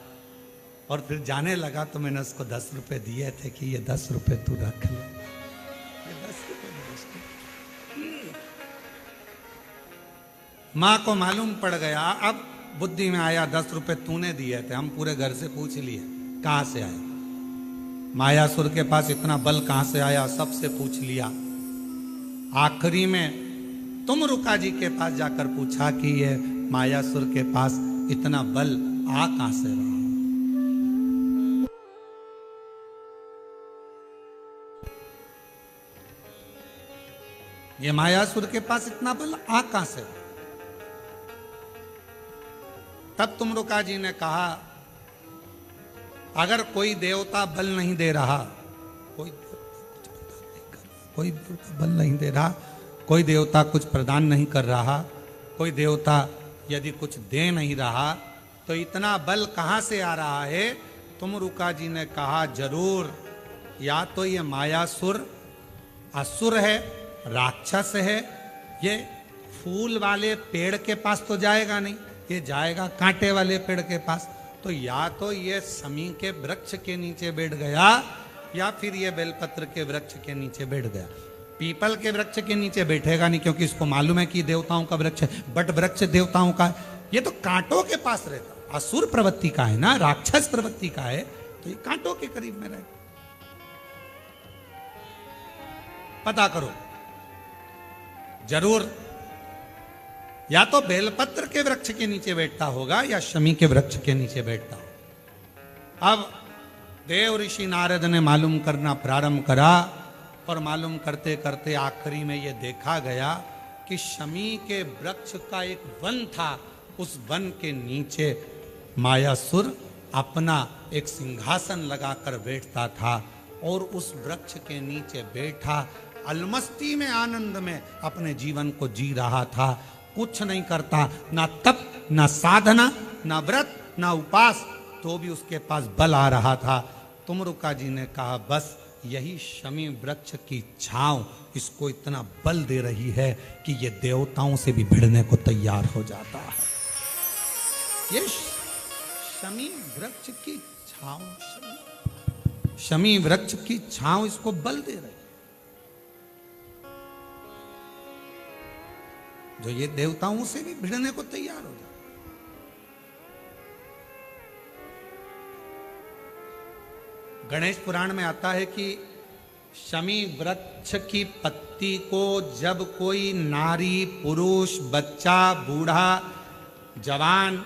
और फिर जाने लगा तो मैंने उसको 10 रुपए दिए थे कि ये 10 रुपए तू रख ले। ये 10 रुपए माँ को मालूम पड़ गया। अब बुद्धि में आया 10 रुपए तूने दिए थे। हम पूरे घर से पूछ लिए कहां से आए, मायासुर के पास इतना बल कहां से आया, सबसे पूछ लिया। आखिरी में तुम रुका जी के पास जाकर पूछा कि ये मायासुर के पास इतना बल आ कहां से रहा। ये मायासुर के पास इतना बल आ कहां से? तब तुम रुका जी ने कहा, अगर कोई देवता बल नहीं दे रहा, कोई देवता बल नहीं दे रहा, कोई देवता कुछ प्रदान नहीं कर रहा, कोई देवता यदि कुछ दे नहीं रहा, तो इतना बल कहां से आ रहा है? तुम रुका जी ने कहा, जरूर या तो ये मायासुर असुर है, राक्षस है, ये फूल वाले पेड़ के पास तो जाएगा नहीं, ये जाएगा कांटे वाले पेड़ के पास। तो या तो ये समी के वृक्ष के नीचे बैठ गया या फिर ये बेलपत्र के वृक्ष के नीचे बैठ गया। पीपल के वृक्ष के नीचे बैठेगा नहीं, क्योंकि इसको मालूम है कि देवताओं का वृक्ष है। बट वृक्ष देवताओं का है, ये तो कांटों के पास रहता, असुर प्रवृत्ति का है ना, राक्षस प्रवृत्ति का है, तो ये कांटों के करीब में रहेगा। पता करो जरूर, या तो बेलपत्र के वृक्ष के नीचे बैठता होगा या शमी के वृक्ष के नीचे बैठता होगा। अब देव ऋषि नारद ने मालूम करना प्रारंभ करा, और मालूम करते करते आखिरी में यह देखा गया कि शमी के वृक्ष का एक वन था, उस वन के नीचे मायासुर अपना एक सिंहासन लगाकर बैठता था, और उस वृक्ष के नीचे बैठा अलमस्ती में, आनंद में अपने जीवन को जी रहा था। कुछ नहीं करता, ना तप, ना साधना, ना व्रत, ना उपास, तो भी उसके पास बल आ रहा था। तुमरुका जी ने कहा बस यही शमी वृक्ष की छांव इसको इतना बल दे रही है कि ये देवताओं से भी भिड़ने को तैयार हो जाता है। ये शमी वृक्ष की छांव, शमी वृक्ष की छांव इसको बल दे रही, जो ये देवताओं से भी भिड़ने को तैयार हो जाता। गणेश पुराण में आता है कि शमी वृक्ष की पत्ती को जब कोई नारी, पुरुष, बच्चा, बूढ़ा, जवान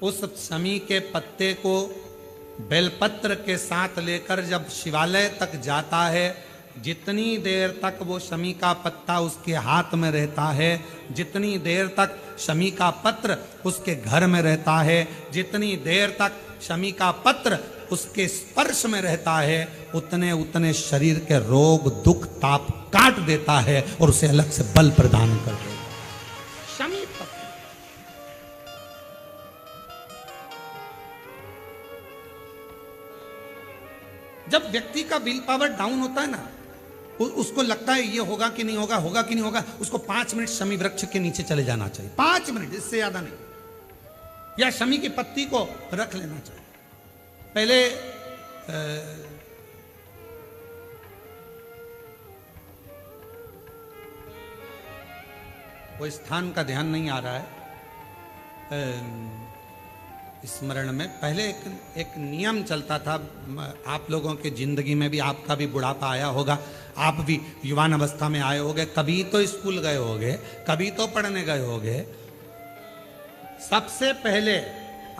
उस शमी के पत्ते को बेलपत्र के साथ लेकर जब शिवालय तक जाता है, जितनी देर तक वो शमी का पत्ता उसके हाथ में रहता है, जितनी देर तक शमी का पत्र उसके घर में रहता है, जितनी देर तक शमी का पत्र उसके स्पर्श में रहता है, उतने उतने शरीर के रोग, दुख, ताप काट देता है और उसे अलग से बल प्रदान कर देता है। शमी पत्र जब व्यक्ति का विल पावर डाउन होता है ना, उसको लगता है ये होगा कि नहीं होगा, होगा कि नहीं होगा, उसको 5 मिनट शमी वृक्ष के नीचे चले जाना चाहिए, 5 मिनट, इससे ज्यादा नहीं, या शमी की पत्ती को रख लेना चाहिए। पहले वो स्थान का ध्यान नहीं आ रहा है स्मरण में, पहले एक नियम चलता था, आप लोगों के जिंदगी में भी, आपका भी बुढ़ापा आया होगा, आप भी युवान अवस्था में आए होंगे, कभी तो स्कूल गए होंगे, कभी तो पढ़ने गए होंगे। सबसे पहले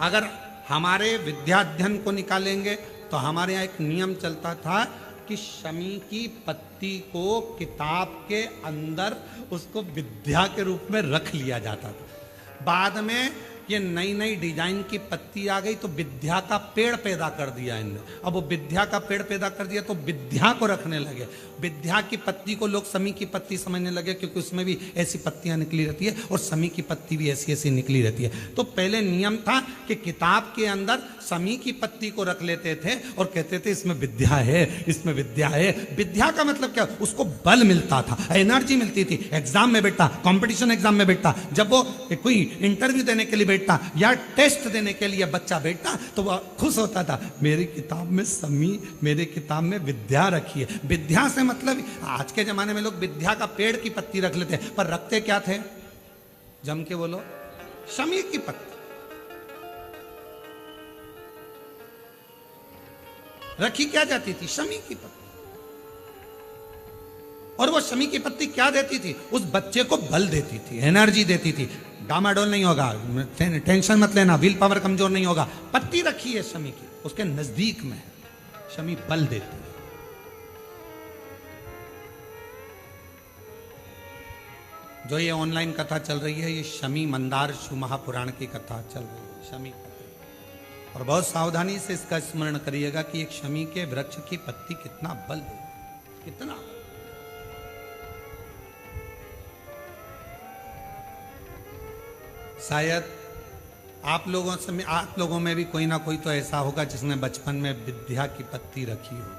अगर हमारे विद्याध्ययन को निकालेंगे तो हमारे यहाँ एक नियम चलता था कि शमी की पत्ती को किताब के अंदर उसको विद्या के रूप में रख लिया जाता था। बाद में ये नई नई डिजाइन की पत्ती आ गई तो विद्या का पेड़ पैदा कर दिया इनने। अब वो विद्या का पेड़ पैदा कर दिया तो विद्या को रखने लगे। विद्या की पत्ती को लोग शमी की पत्ती समझने लगे, क्योंकि उसमें भी ऐसी पत्तियां निकली रहती है और शमी की पत्ती भी ऐसी ऐसी निकली रहती है। तो पहले नियम था कि किताब के अंदर शमी की पत्ती को रख लेते थे और कहते थे इसमें विद्या है, इसमें विद्या है। विद्या का मतलब क्या, उसको बल मिलता था, एनर्जी मिलती थी। एग्जाम में बैठता, कंपटीशन एग्जाम में बैठता, जब वो कोई इंटरव्यू देने के लिए बैठता या टेस्ट देने के लिए बच्चा बैठता तो वह खुश होता था, मेरी किताब में शमी, मेरी किताब में विद्या रखी है। विद्या से मतलब आज के जमाने में लोग विद्या का पेड़ की पत्ती रख लेते हैं, पर रखते क्या थे, जम के बोलो, शमी की पत्ती रखी क्या जाती थी, शमी की पत्ती। और वो शमी की पत्ती क्या देती थी, उस बच्चे को बल देती थी, एनर्जी देती थी। डामाडोल नहीं होगा, टेंशन मत लेना, विल पावर कमजोर नहीं होगा। पत्ती रखी है शमी की, उसके नजदीक में शमी बल देती है। जो ये ऑनलाइन कथा चल रही है, ये शमी मंदार शिव महापुराण की कथा चल रही है, शमी कथा। और बहुत सावधानी से इसका स्मरण करिएगा कि एक शमी के वृक्ष की पत्ती कितना बल देती, कितना। शायद आप लोगों में भी कोई ना कोई तो ऐसा होगा जिसने बचपन में विद्या की पत्ती रखी हो।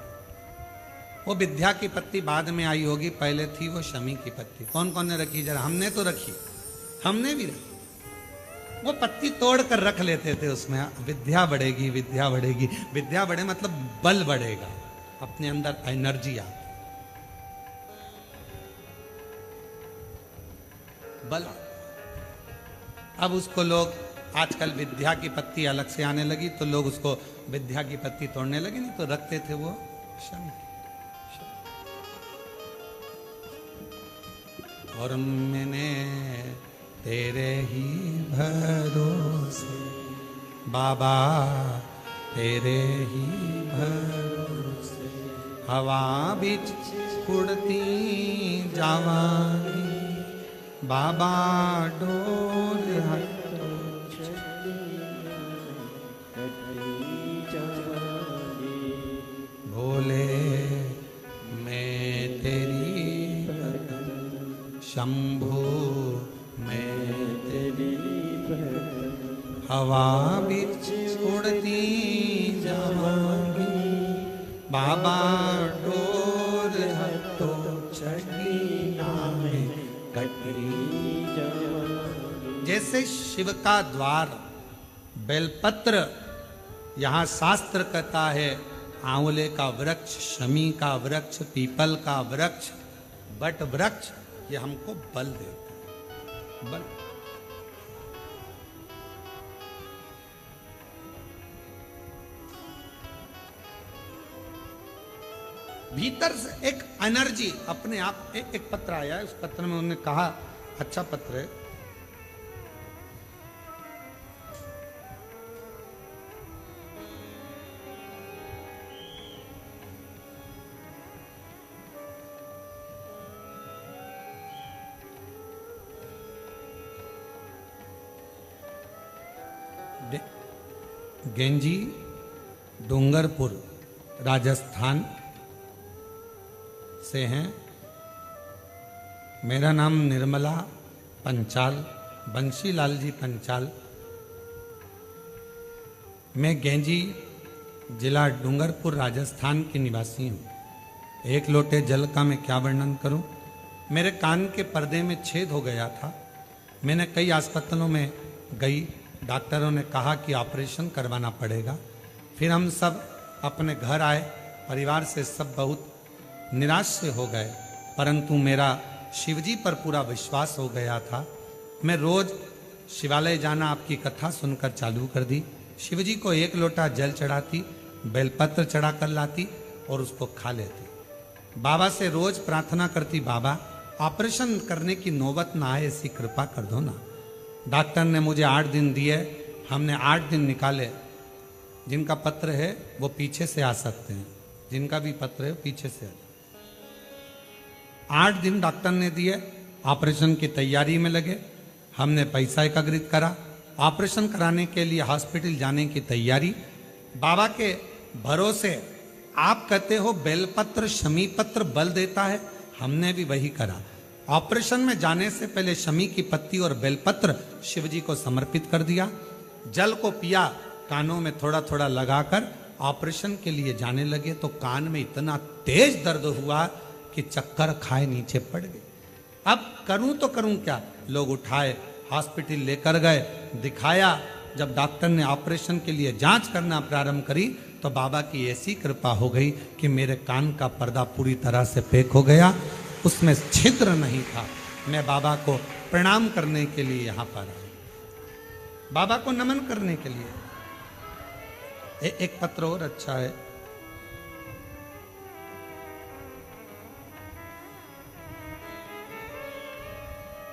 वो विद्या की पत्ती बाद में आई होगी, पहले थी वो शमी की पत्ती। कौन कौन ने रखी, जरा हमने तो रखी, हमने भी रखी। वो पत्ती तोड़ कर रख लेते थे, उसमें विद्या बढ़ेगी, विद्या बढ़ेगी। विद्या बढ़े मतलब बल बढ़ेगा। अपने अंदर एनर्जी आती, बल। अब उसको लोग आजकल विद्या की पत्ती अलग से आने लगी तो लोग उसको विद्या की पत्ती तोड़ने लगे, नहीं तो रखते थे वो शम। और मैंने तेरे ही भरोसे बाबा, तेरे ही भरोसे हवा बिच उड़ती जावांगी बाबा, डोल भोले मैं तेरी शंभु मैं तेरी हवा बिच उड़ती जावांगी बाबा, डोल हटो चढ़ी नामे कटरी जावांगी। जैसे शिव का द्वार बेलपत्र, यहाँ शास्त्र कहता है आंवले का वृक्ष, शमी का वृक्ष, पीपल का वृक्ष, बट वृक्ष, ये हमको बल देता है, बल। भीतर से एक एनर्जी अपने आप। एक पत्र आया है, उस पत्र में उन्होंने कहा, अच्छा पत्र है, गेंजी डूंगरपुर राजस्थान से हैं। मेरा नाम निर्मला पंचाल, बंशीलाल जी पंचाल। मैं गेंजी जिला डूंगरपुर राजस्थान की निवासी हूँ। एक लोटे जल का मैं क्या वर्णन करूँ। मेरे कान के पर्दे में छेद हो गया था। मैंने कई अस्पतालों में गई, डॉक्टरों ने कहा कि ऑपरेशन करवाना पड़ेगा। फिर हम सब अपने घर आए, परिवार से सब बहुत निराश से हो गए, परंतु मेरा शिवजी पर पूरा विश्वास हो गया था। मैं रोज शिवालय जाना आपकी कथा सुनकर चालू कर दी। शिवजी को एक लोटा जल चढ़ाती, बेलपत्र चढ़ा कर लाती और उसको खा लेती। बाबा से रोज प्रार्थना करती, बाबा ऑपरेशन करने की नौबत ना आए, ऐसी कृपा कर दो ना। डॉक्टर ने मुझे 8 दिन दिए, हमने 8 दिन निकाले। जिनका पत्र है वो पीछे से आ सकते हैं, जिनका भी पत्र है पीछे से आ। 8 दिन डॉक्टर ने दिए, ऑपरेशन की तैयारी में लगे। हमने पैसा एकत्रित करा, ऑपरेशन कराने के लिए हॉस्पिटल जाने की तैयारी। बाबा के भरोसे, आप कहते हो बेलपत्र शमी पत्र बल देता है, हमने भी वही करा। ऑपरेशन में जाने से पहले शमी की पत्ती और बेलपत्र शिवजी को समर्पित कर दिया। जल को पिया, कानों में थोड़ा थोड़ा लगाकर ऑपरेशन के लिए जाने लगे तो कान में इतना तेज दर्द हुआ कि चक्कर खाए नीचे पड़ गए। अब करूं तो करूं क्या। लोग उठाए, हॉस्पिटल लेकर गए, दिखाया। जब डॉक्टर ने ऑपरेशन के लिए जांच करना प्रारंभ करी तो बाबा की ऐसी कृपा हो गई कि मेरे कान का पर्दा पूरी तरह से पैक हो गया, उसमें छिद्र नहीं था। मैं बाबा को प्रणाम करने के लिए यहाँ पर आया, बाबा को नमन करने के लिए। एक पत्र और अच्छा है।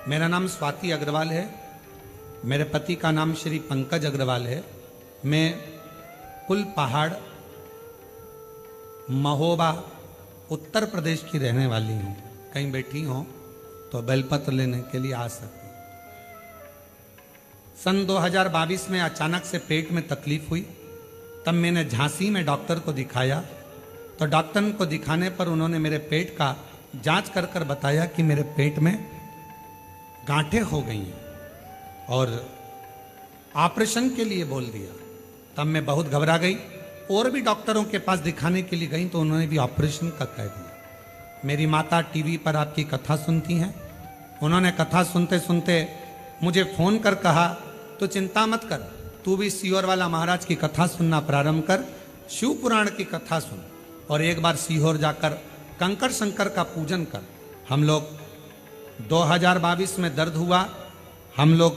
मेरा नाम स्वाति अग्रवाल है, मेरे पति का नाम श्री पंकज अग्रवाल है। मैं कुल पहाड़ महोबा उत्तर प्रदेश की रहने वाली हूँ। कहीं बैठी हो तो बेलपत्र लेने के लिए आ सकते। सन 2022 में अचानक से पेट में तकलीफ हुई, तब मैंने झांसी में डॉक्टर को दिखाया। तो डॉक्टर को दिखाने पर उन्होंने मेरे पेट का जांच कर कर बताया कि मेरे पेट में गांठें हो गई हैं और ऑपरेशन के लिए बोल दिया। तब मैं बहुत घबरा गई। और भी डॉक्टरों के पास दिखाने के लिए गई तो उन्होंने भी ऑपरेशन का कह दिया। मेरी माता टीवी पर आपकी कथा सुनती हैं, उन्होंने कथा सुनते सुनते मुझे फोन कर कहा, तो चिंता मत कर, तू भी सियोर वाला महाराज की कथा सुनना प्रारंभ कर, शिव पुराण की कथा सुन। और एक बार सीहोर जाकर कंकर शंकर का पूजन कर। हम लोग 2022 में दर्द हुआ, हम लोग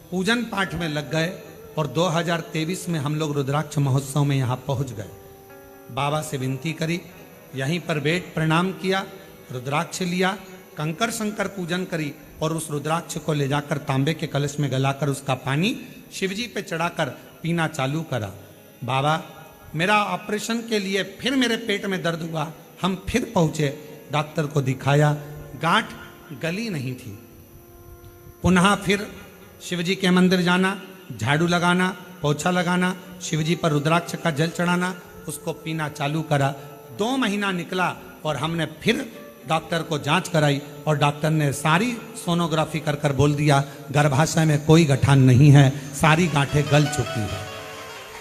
पूजन पाठ में लग गए और 2023 में हम लोग रुद्राक्ष महोत्सव में यहाँ पहुँच गए। बाबा से विनती करी, यहीं पर बैठ प्रणाम किया, रुद्राक्ष लिया, कंकर शंकर पूजन करी और उस रुद्राक्ष को ले जाकर तांबे के कलश में गलाकर उसका पानी शिवजी पे चढ़ाकर पीना चालू करा। बाबा मेरा ऑपरेशन के लिए फिर मेरे पेट में दर्द हुआ, हम फिर पहुंचे, डॉक्टर को दिखाया, गांठ गली नहीं थी। पुनः फिर शिवजी के मंदिर जाना, झाड़ू लगाना, पोछा लगाना, शिवजी पर रुद्राक्ष का जल चढ़ाना, उसको पीना चालू करा। 2 महीना निकला और हमने फिर डॉक्टर को जांच कराई और डॉक्टर ने सारी सोनोग्राफी कर कर बोल दिया गर्भाशय में कोई गठान नहीं है, सारी गांठें गल चुकी है।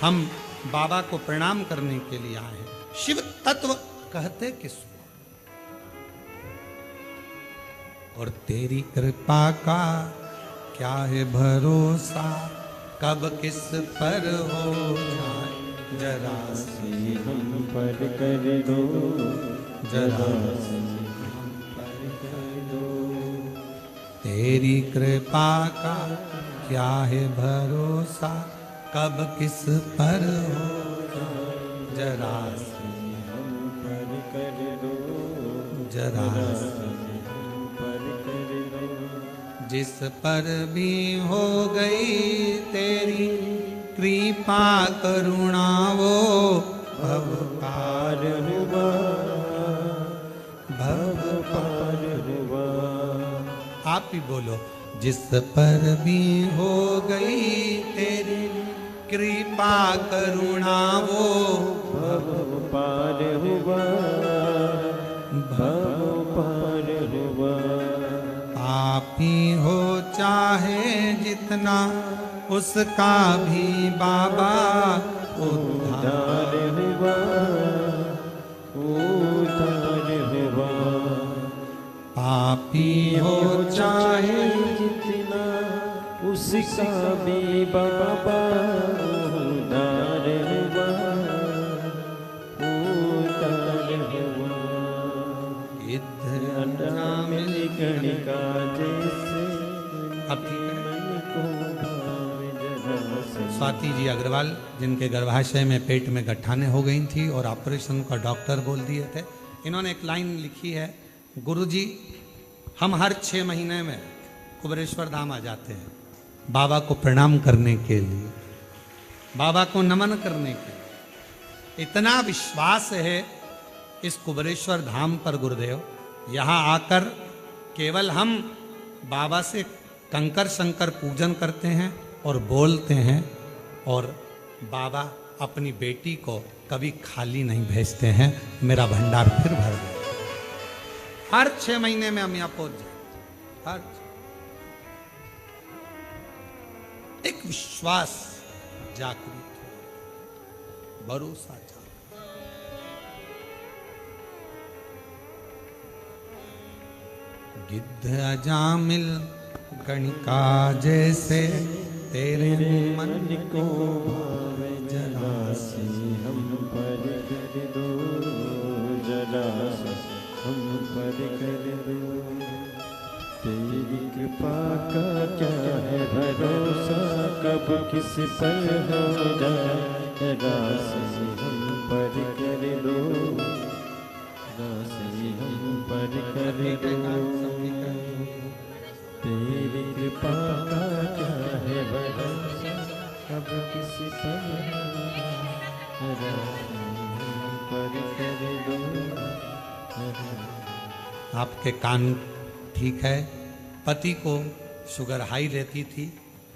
हम बाबा को प्रणाम करने के लिए आए हैं। शिव तत्व कहते किसको? और तेरी कृपा का क्या है भरोसा, कब किस पर हो जाए जरा से हम पर कर दो, जरा से हम पर कर दो। तेरी कृपा का क्या है भरोसा, कब किस पर हो जाए जरा से हम पर कर दो, जरा से हम पर कर दो। जिस पर भी हो गई तेरी कृपा करुणा वो भव पार हुआ, भव पार हुआ। आप ही बोलो। जिस पर भी हो गई तेरी कृपा करुणा वो भव पार हुआ, भव पार हुआ। पापी हो चाहे जितना उसका भी बाबा उद्धार हुआ, उद्धार हुआ। पापी हो चाहे जितना उसका भी बाबा उद्धार हुआ, उद्धार हुआ। इधर मिल गणिका जैसे अब स्वाति जी अग्रवाल, जिनके गर्भाशय में पेट में गठाने हो गई थी और ऑपरेशन का डॉक्टर बोल दिए थे, इन्होंने एक लाइन लिखी है, गुरुजी हम हर 6 महीने में कुबेरेश्वर धाम आ जाते हैं बाबा को प्रणाम करने के लिए, बाबा को नमन करने के लिए। इतना विश्वास है इस कुबेरेश्वर धाम पर गुरुदेव, यहाँ आकर केवल हम बाबा से कंकर शंकर पूजन करते हैं और बोलते हैं, और बाबा अपनी बेटी को कभी खाली नहीं भेजते हैं, मेरा भंडार फिर भर दे। हर 6 महीने में हम यहाँ पहुंच जाए। हर एक विश्वास जागृत हो, भरोसा जागृत। गिद्ध अजामिल गणिका जैसे तेरे मन को भावे जरा से हम पर कर दो, जरा से हम पर कर दो। तेरी कृपा का क्या है भरोसा, कब किस पर हो जाए जरा से हम पर कर दो, जरा से हम पर कर दो। तेरी कृपा का क्या है भरोसा, कब किसी पर कर दो। आपके कान ठीक है? पति को शुगर हाई रहती थी,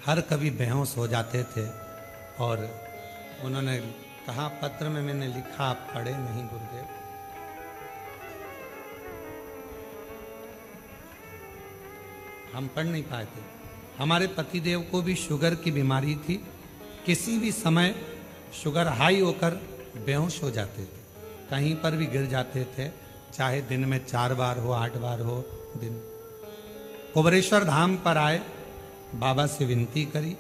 हर कभी बेहोश हो जाते थे, और उन्होंने कहा पत्र में मैंने लिखा, आप पढ़े नहीं गुरुदेव। हम पढ़ नहीं पाए थे। हमारे पतिदेव को भी शुगर की बीमारी थी, किसी भी समय शुगर हाई होकर बेहोश हो जाते थे, कहीं पर भी गिर जाते थे, चाहे दिन में 4 बार हो 8 बार हो दिन। कुबेरेश्वर धाम पर आए, बाबा से विनती करी,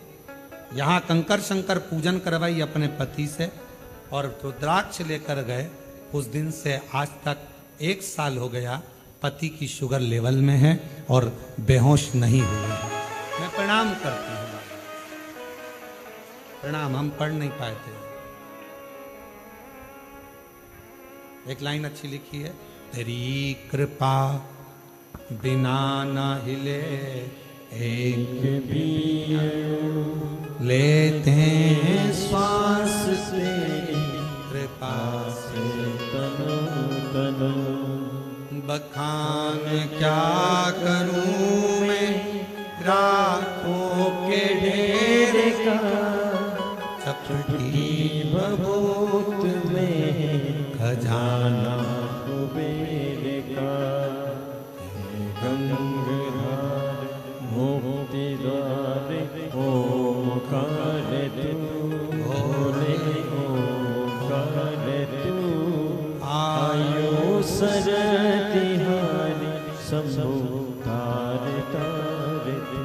यहाँ कंकर शंकर पूजन करवाई अपने पति से, और रुद्राक्ष लेकर गए उस दिन से आज तक 1 साल हो गया पति की शुगर लेवल में है और बेहोश नहीं हुई है। मैं प्रणाम करती हूँ, प्रणाम। हम पढ़ नहीं पाए थे। एक लाइन अच्छी लिखी है, तेरी कृपा बिना न हिले एक भी लेते हैं श्वास से, कृपा से तनो तनो। बखान क्या करूं मैं राखों के ढेर का, चपटी बबूत में खजाना कुबेर का। गंगाधर मुक्ति द्वार ओंकार तू, भोले ओंकार तू। आयो सरतिहारी संभोकार तार तू।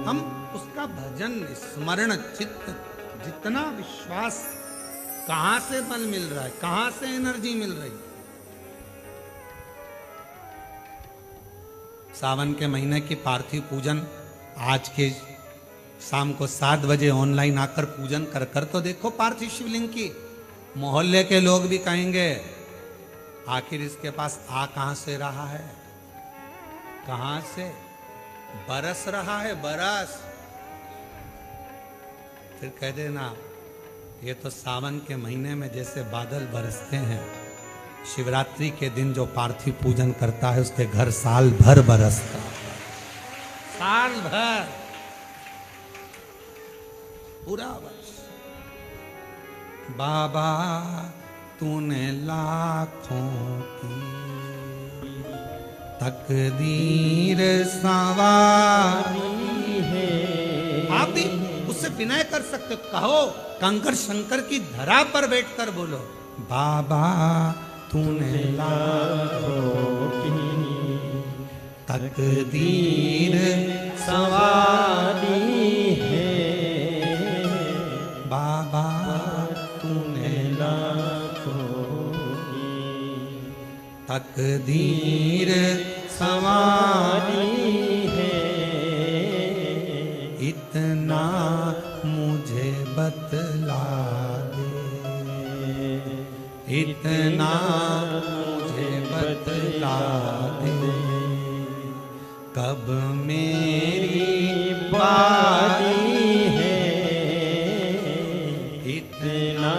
हम उसका भजन स्मरण चित्त जितना विश्वास, कहां से बल मिल रहा है, कहां से एनर्जी मिल रही है। सावन के महीने की पार्थिव पूजन आज के शाम को 7 बजे ऑनलाइन आकर पूजन कर कर तो देखो पार्थिव शिवलिंग की। मोहल्ले के लोग भी कहेंगे आखिर इसके पास आ कहां से रहा है, कहां से बरस रहा है, बरस। फिर कह देना ये तो सावन के महीने में जैसे बादल बरसते हैं, शिवरात्रि के दिन जो पार्थिव पूजन करता है उसके घर साल भर बरसता है, साल भर, पूरा वर्ष। बाबा तूने लाखों की तकदीर संवारी है। आप भी उससे विनय कर सकते, कहो कंकर शंकर की धरा पर बैठकर बोलो, बाबा तूने लाखों की तकदीर संवारी है। बाबा तूने लाखों की तकदीर संवारी है। इतना मुझे बतला दे, इतना मुझे बतला दे, कब मेरी बारी है। इतना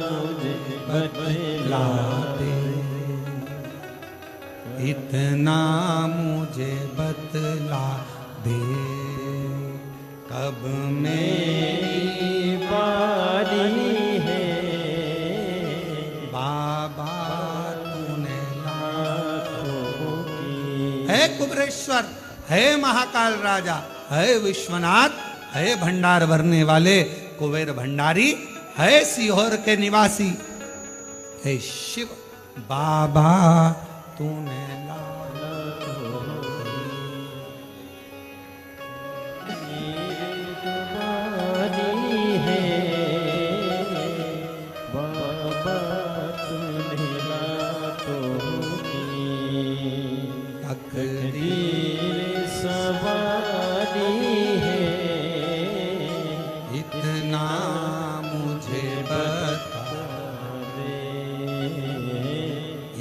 मुझे बतला दे, इतना मुझे बतला दे, कब मेरी बारी है। बाबा तूने लाखों की, है कुबरेश्वर, है महाकाल राजा, है विश्वनाथ, है भंडार भरने वाले कुबेर भंडारी, है सीहोर के निवासी, है शिव। बाबा तूने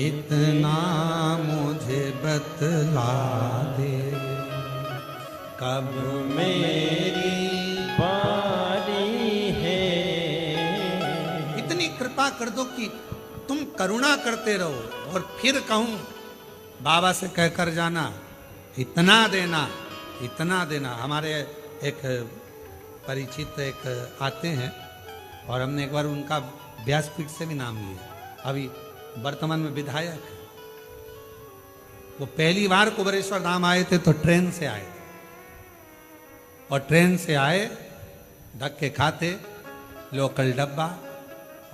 इतना मुझे बतला दे, कब मेरी बारी है। इतनी कृपा कर दो कि तुम करुणा करते रहो और फिर कहूं बाबा से कहकर जाना, इतना देना, इतना देना। हमारे एक परिचित एक आते हैं और हमने एक बार उनका व्यासपीठ से भी नाम लिया, अभी वर्तमान में विधायक है। वो पहली बार कुबरेश्वर धाम आए थे तो ट्रेन से आए थे, और ट्रेन से आए धक्के खाते, लोकल डब्बा,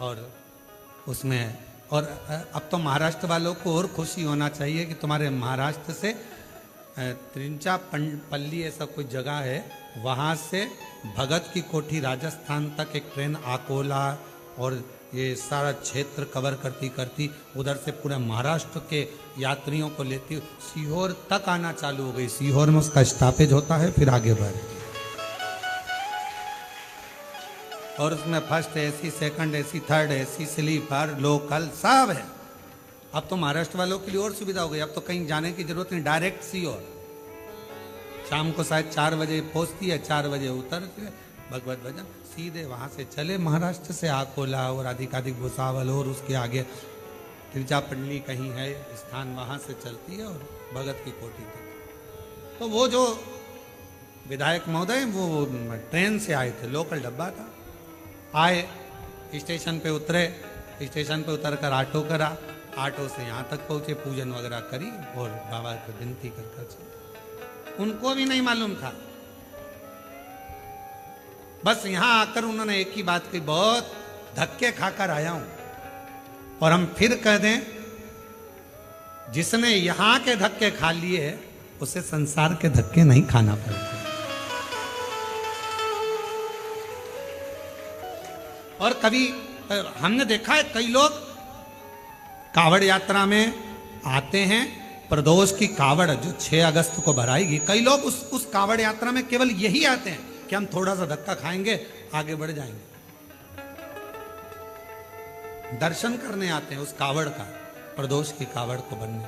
और उसमें, और अब तो महाराष्ट्र वालों को और खुशी होना चाहिए कि तुम्हारे महाराष्ट्र से त्रिंचापल्ली ऐसा कोई जगह है, वहाँ से भगत की कोठी राजस्थान तक एक ट्रेन अकोला और ये सारा क्षेत्र कवर करती करती उधर से पूरे महाराष्ट्र के यात्रियों को लेती सीहोर तक आना चालू हो गई। सीहोर में उसका स्टॉपेज होता है, फिर आगे बढ़, और उसमें first AC, second AC, third AC, sleeper, local सब है। अब तो महाराष्ट्र वालों के लिए और सुविधा हो गई, अब तो कहीं जाने की जरूरत नहीं, डायरेक्ट सीहोर। शाम को शायद 4 बजे पहुंचती है, 4 बजे उतरती है, भगवत भजन सीधे वहां से चले महाराष्ट्र से आकोला और अधिकाधिक भुसावल और उसके आगे तिरजापल्ली कहीं है स्थान, वहां से चलती है और भगत की कोठी तक। तो वो जो विधायक महोदय वो ट्रेन से आए थे, लोकल डब्बा था, आए स्टेशन पे उतरे, स्टेशन पे उतर कर ऑटो करा, ऑटो से यहाँ तक पहुंचे, पूजन वगैरह करी और बाबा को विनती कर चले। उनको भी नहीं मालूम था, बस यहां आकर उन्होंने एक ही बात कही, बहुत धक्के खाकर आया हूं। और हम फिर कह दें, जिसने यहां के धक्के खा लिए उसे संसार के धक्के नहीं खाना पड़ते। और कभी हमने देखा है कई लोग कावड़ यात्रा में आते हैं, प्रदोष की कावड़ जो 6 अगस्त को भराएगी, कई लोग उस कावड़ यात्रा में केवल यही आते हैं कि हम थोड़ा सा धक्का खाएंगे, आगे बढ़ जाएंगे। दर्शन करने आते हैं उस कावड़ का, प्रदोष की कावड़ को बनने।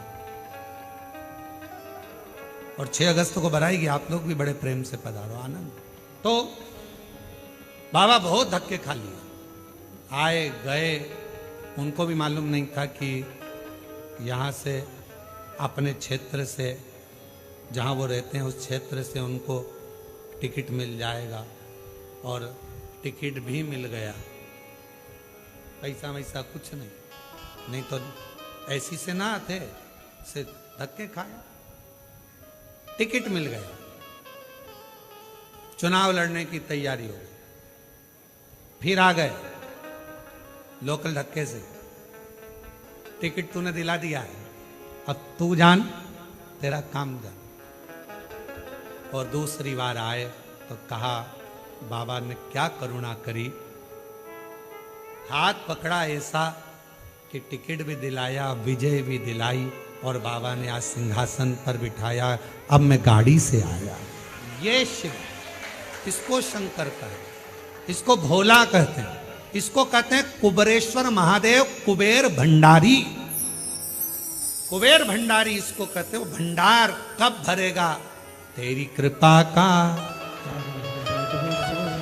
और 6 अगस्त को भराएगी, आप लोग भी बड़े प्रेम से पधारो, आनंद। तो बाबा बहुत धक्के खा लिए, आए गए, उनको भी मालूम नहीं था कि यहाँ से अपने क्षेत्र से, जहाँ वो रहते हैं उस क्षेत्र से उनको टिकट मिल जाएगा, और टिकट भी मिल गया। पैसा वैसा कुछ नहीं तो ऐसी से ना आते, से धक्के खाए, टिकट मिल गया, चुनाव लड़ने की तैयारी हो गई, फिर आ गए लोकल धक्के से, टिकट तूने दिला दिया है, अब तू जान, तेरा काम जान। और दूसरी बार आए तो कहा, बाबा ने क्या करुणा करी, हाथ पकड़ा ऐसा कि टिकट भी दिलाया, विजय भी दिलाई, और बाबा ने आज सिंहासन पर बिठाया। अब मैं गाड़ी से आया। ये शिव, इसको शंकर कहते, इसको भोला कहते हैं, इसको कहते हैं कुबेरेश्वर महादेव, कुबेर भंडारी। कुबेर भंडारी इसको कहते हैं। वो भंडार कब भरेगा, तेरी कृपा का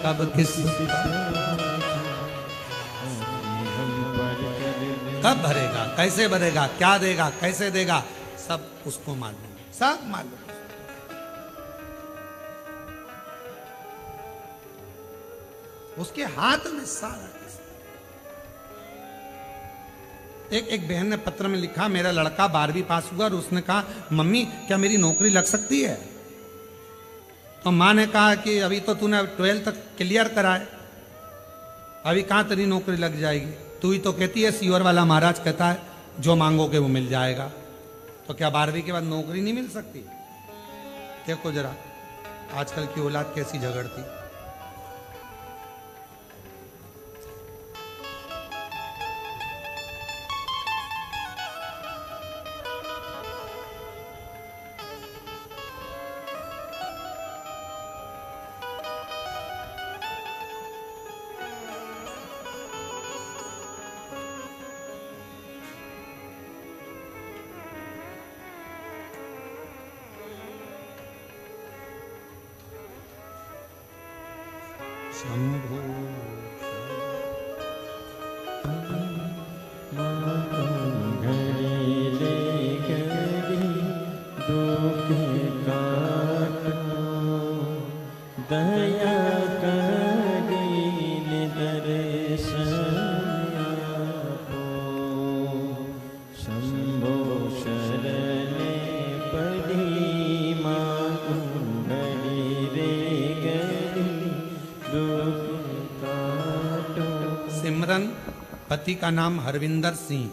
कब किस कब भरेगा, कैसे भरेगा, क्या देगा, कैसे देगा, सब उसको मालूम, सब मालूम। उसके हाथ में सारा। एक बहन ने पत्र में लिखा, मेरा लड़का 12वीं पास हुआ और उसने कहा, मम्मी क्या मेरी नौकरी लग सकती है? तो माँ ने कहा कि अभी तो तूने 12th तक क्लियर करा है, अभी कहाँ तेरी नौकरी लग जाएगी? तू ही तो कहती है, सीहोर वाला महाराज कहता है जो मांगोगे वो मिल जाएगा, तो क्या 12वीं के बाद नौकरी नहीं मिल सकती? देखो जरा आजकल की औलाद कैसी झगड़ती। शंभो दया करीन दर्शन शंभो शरणे पड़ी माँ कुंडली रे गरी दुख काटो। सिमरन, पति का नाम हरविंदर सिंह,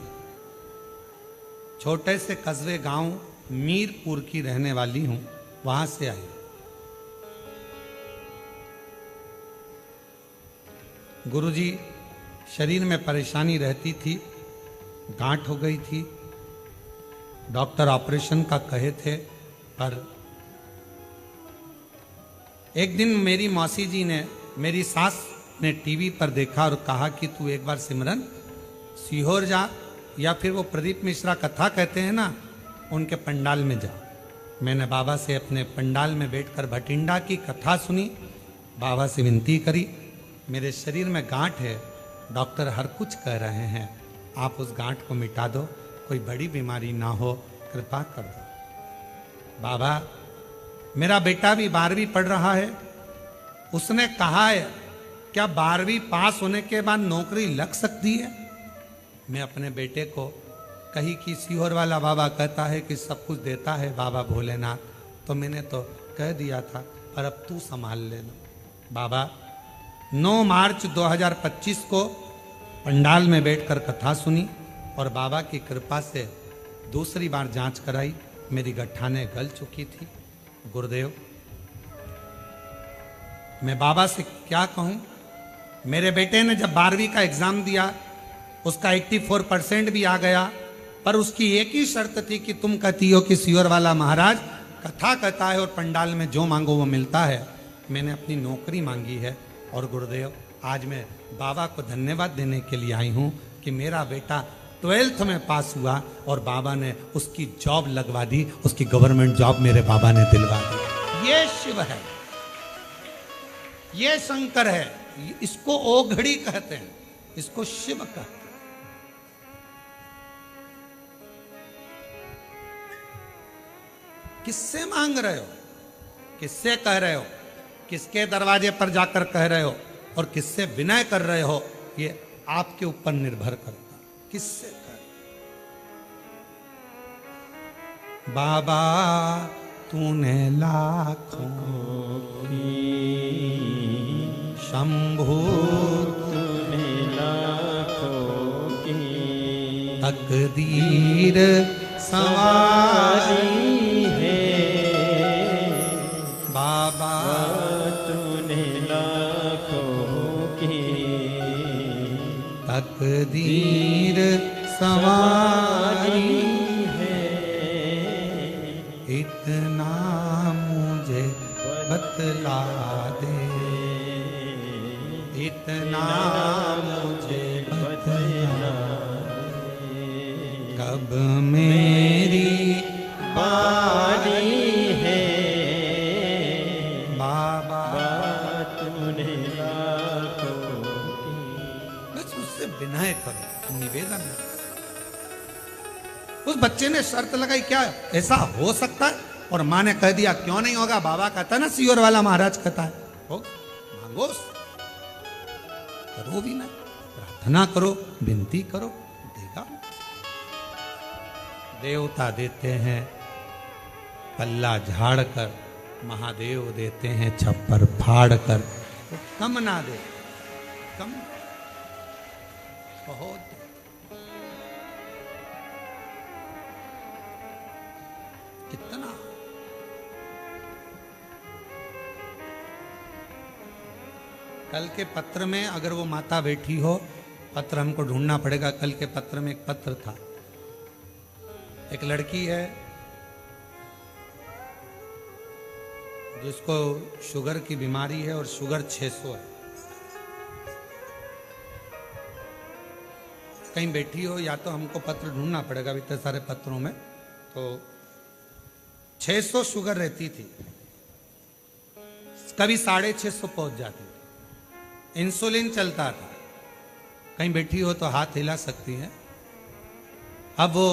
छोटे से कस्बे गांव मीरपुर की रहने वाली हूं, वहां से आई। गुरुजी शरीर में परेशानी रहती थी, गांठ हो गई थी। डॉक्टर ऑपरेशन का कहे थे, पर एक दिन मेरी मौसी जी ने, मेरी सास ने टीवी पर देखा और कहा कि तू एक बार सिमरन सीहोर जा, या फिर वो प्रदीप मिश्रा कथा कहते हैं ना, उनके पंडाल में जा। मैंने बाबा से अपने पंडाल में बैठकर भटिंडा की कथा सुनी, बाबा से विनती करी, मेरे शरीर में गांठ है, डॉक्टर हर कुछ कह रहे हैं, आप उस गांठ को मिटा दो, कोई बड़ी बीमारी ना हो, कृपा कर दो। बाबा, मेरा बेटा भी 12वीं पढ़ रहा है, उसने कहा है क्या 12वीं पास होने के बाद नौकरी लग सकती है? मैं अपने बेटे को कही कि सीहोर वाला बाबा कहता है कि सब कुछ देता है बाबा भोलेनाथ, तो मैंने तो कह दिया था, पर अब तू संभाल लेना। बाबा 9 मार्च 2025 को पंडाल में बैठकर कथा सुनी और बाबा की कृपा से दूसरी बार जांच कराई, मेरी गठाने गल चुकी थी। गुरुदेव, मैं बाबा से क्या कहूं? मेरे बेटे ने जब 12वीं का एग्जाम दिया, उसका 84% भी आ गया, पर उसकी एक ही शर्त थी कि तुम कहती हो कि सीहोर वाला महाराज कथा कहता है और पंडाल में जो मांगो वो मिलता है। मैंने अपनी नौकरी मांगी है और गुरुदेव, आज मैं बाबा को धन्यवाद देने के लिए आई हूं कि मेरा बेटा 12th में पास हुआ और बाबा ने उसकी जॉब लगवा दी, उसकी गवर्नमेंट जॉब मेरे बाबा ने दिलवा दी। ये शिव है, ये शंकर है, इसको ओघड़ी कहते हैं, इसको शिव कहते हैं। किससे मांग रहे हो, किससे कह रहे हो, किसके दरवाजे पर जाकर कह रहे हो और किससे विनय कर रहे हो, ये आपके ऊपर निर्भर करता है। किससे कह रहे हो? बाबा तूने लाखों शंभू तूने लाखों की तकदीर सवारी है, बाबा तूने लाखों की तकदीर सवारी है, इतना मुझे बतला दे, इतना मुझे बतला कब मेरी बारी है, बाबा। तूने लाखों की। बस उससे विनय करो, निवेदन करो। उस बच्चे ने शर्त लगाई, क्या ऐसा हो सकता है? और माँ ने कह दिया क्यों नहीं होगा, बाबा कहता ना सीहोर वाला महाराज कहता है, हो मांगो, करो भी ना, प्रार्थना करो, विनती करो, देगा। देवता देते हैं पल्ला झाड़ कर, महादेव देते हैं छप्पर फाड़ कर, तो कम ना दे, कम बहुत दे। कितना कल के पत्र में अगर वो माता बैठी हो, पत्र हमको ढूंढना पड़ेगा। कल के पत्र में एक पत्र था, एक लड़की है जिसको शुगर की बीमारी है और शुगर 600 है। कहीं बैठी हो, या तो हमको पत्र ढूंढना पड़ेगा इतने सारे पत्रों में। तो 600 शुगर रहती थी, कभी 650 पहुंच जाती थी, इंसुलिन चलता था। कहीं बैठी हो तो हाथ हिला सकती है। अब वो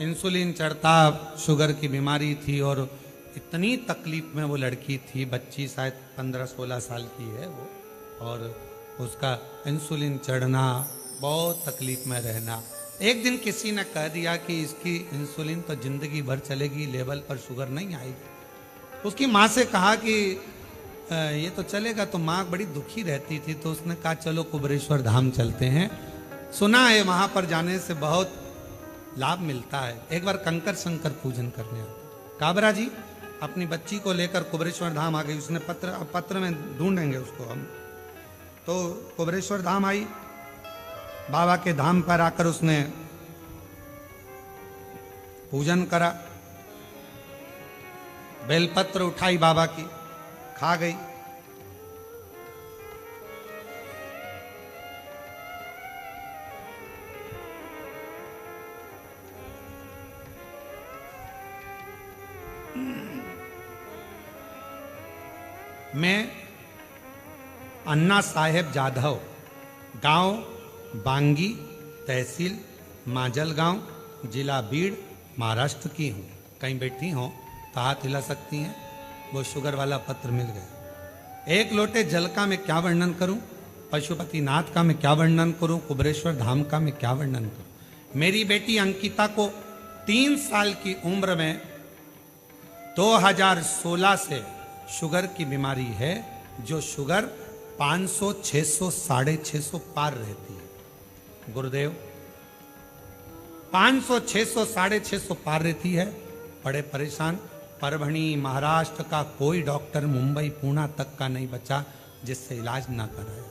इंसुलिन चढ़ता, शुगर की बीमारी थी और इतनी तकलीफ में वो लड़की थी, बच्ची शायद 15-16 साल की है वो, और उसका इंसुलिन चढ़ना, बहुत तकलीफ में रहना। एक दिन किसी ने कह दिया कि इसकी इंसुलिन तो जिंदगी भर चलेगी, लेवल पर शुगर नहीं आएगी। उसकी माँ से कहा कि ये तो चलेगा, तो माँ बड़ी दुखी रहती थी, तो उसने कहा चलो कुबरेश्वर धाम चलते हैं, सुना है वहां पर जाने से बहुत लाभ मिलता है। एक बार कंकर शंकर पूजन करने आते। काबरा जी अपनी बच्ची को लेकर कुबरेश्वर धाम आ गई। उसने पत्र में ढूंढेंगे उसको हम, तो कुबरेश्वर धाम आई। बाबा के धाम पर आकर उसने पूजन करा, बेलपत्र उठाई बाबा की, खा गई। मैं अन्ना साहेब जाधव, गांव बांगी, तहसील माजलगांव, जिला बीड़, महाराष्ट्र की हूँ। कहीं बैठी हो तो हाथ हिला सकती हैं। वो शुगर वाला पत्र मिल गया। एक लोटे जल का मैं क्या वर्णन करूं, पशुपतिनाथ का मैं क्या वर्णन करूं, कुबरेश्वर धाम का मैं क्या वर्णन करूं। मेरी बेटी अंकिता को 3 साल की उम्र में 2016 से शुगर की बीमारी है, जो शुगर 500, 600, 650 पार रहती है। गुरुदेव 500, 600, 650 पार रहती है। बड़े परेशान। परभणी महाराष्ट्र का कोई डॉक्टर मुंबई पूना तक का नहीं बचा जिससे इलाज ना कराया,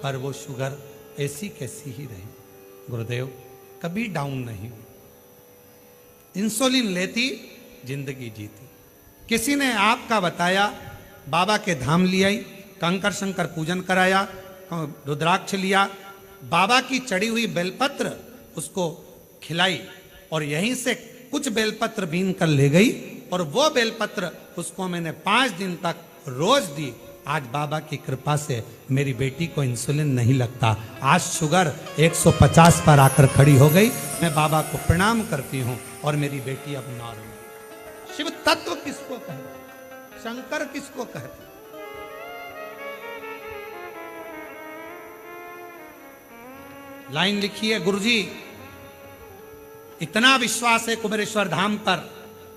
पर वो शुगर ऐसी कैसी ही रही। गुरुदेव कभी डाउन नहीं हुई, इंसुलिन लेती, जिंदगी जीती। किसी ने आपका बताया, बाबा के धाम ले आई, कंकर शंकर पूजन कराया, रुद्राक्ष लिया, बाबा की चढ़ी हुई बेलपत्र उसको खिलाई और यहीं से कुछ बेलपत्र बीन कर ले गई और वो बेलपत्र उसको मैंने 5 दिन तक रोज दी। आज बाबा की कृपा से मेरी बेटी को इंसुलिन नहीं लगता। आज शुगर 150 पर आकर खड़ी हो गई। मैं बाबा को प्रणाम करती हूँ और मेरी बेटी अब नॉर्मल। शिव तत्व किसको कहते, शंकर किसको कहते? लाइन लिखी है, गुरुजी इतना विश्वास है कुबेरेश्वर धाम पर,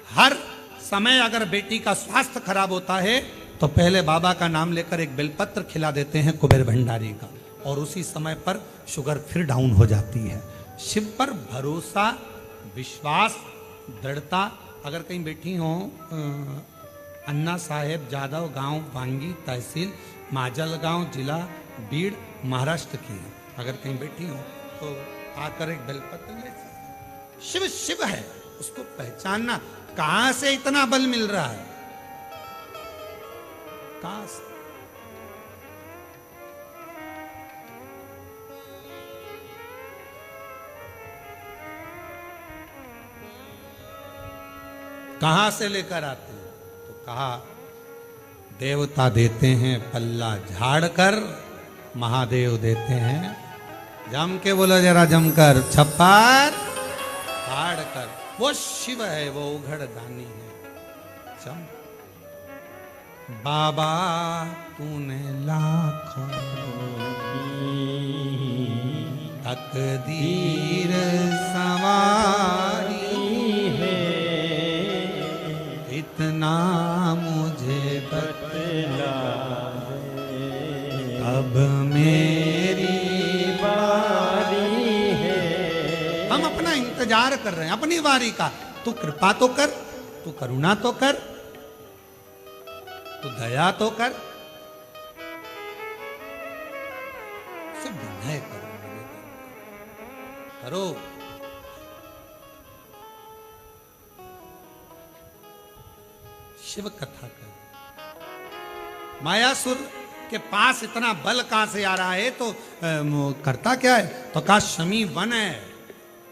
हर समय अगर बेटी का स्वास्थ्य खराब होता है तो पहले बाबा का नाम लेकर एक बेलपत्र खिला देते हैं कुबेर भंडारी का, और उसी समय पर शुगर फिर डाउन हो जाती है। शिव पर भरोसा, विश्वास, दृढ़ता। अगर कहीं बैठी हो, अन्ना साहेब जाधव, गांव बांगी, तहसील माजलगांव, जिला बीड़, महाराष्ट्र की है। अगर कहीं बैठी हो तो आकर एक बेलपत्र ले। शिव शिव है, उसको पहचानना। कहां से इतना बल मिल रहा है, कहां से? कहां से लेकर आते हैं? तो कहा देवता देते हैं पल्ला झाड़ कर, महादेव देते हैं जम के, बोलो जरा जमकर, छप्पर फाड़ कर। वो शिव है, वो उघड़ दानी है। चम बाबा तूने लाखों तकदीर सवारी है, इतना मुझे बतला अब मेरी बारी है। हम अपना इंतजार कर रहे हैं अपनी बारी का। तू कृपा तो कर, तू करुणा तो कर, तू दया तो कर। सब विनय करो, करो। शिव कथा कर। मायासुर के पास इतना बल कहां से आ रहा है? तो करता क्या है? तो कहा शमी वन है,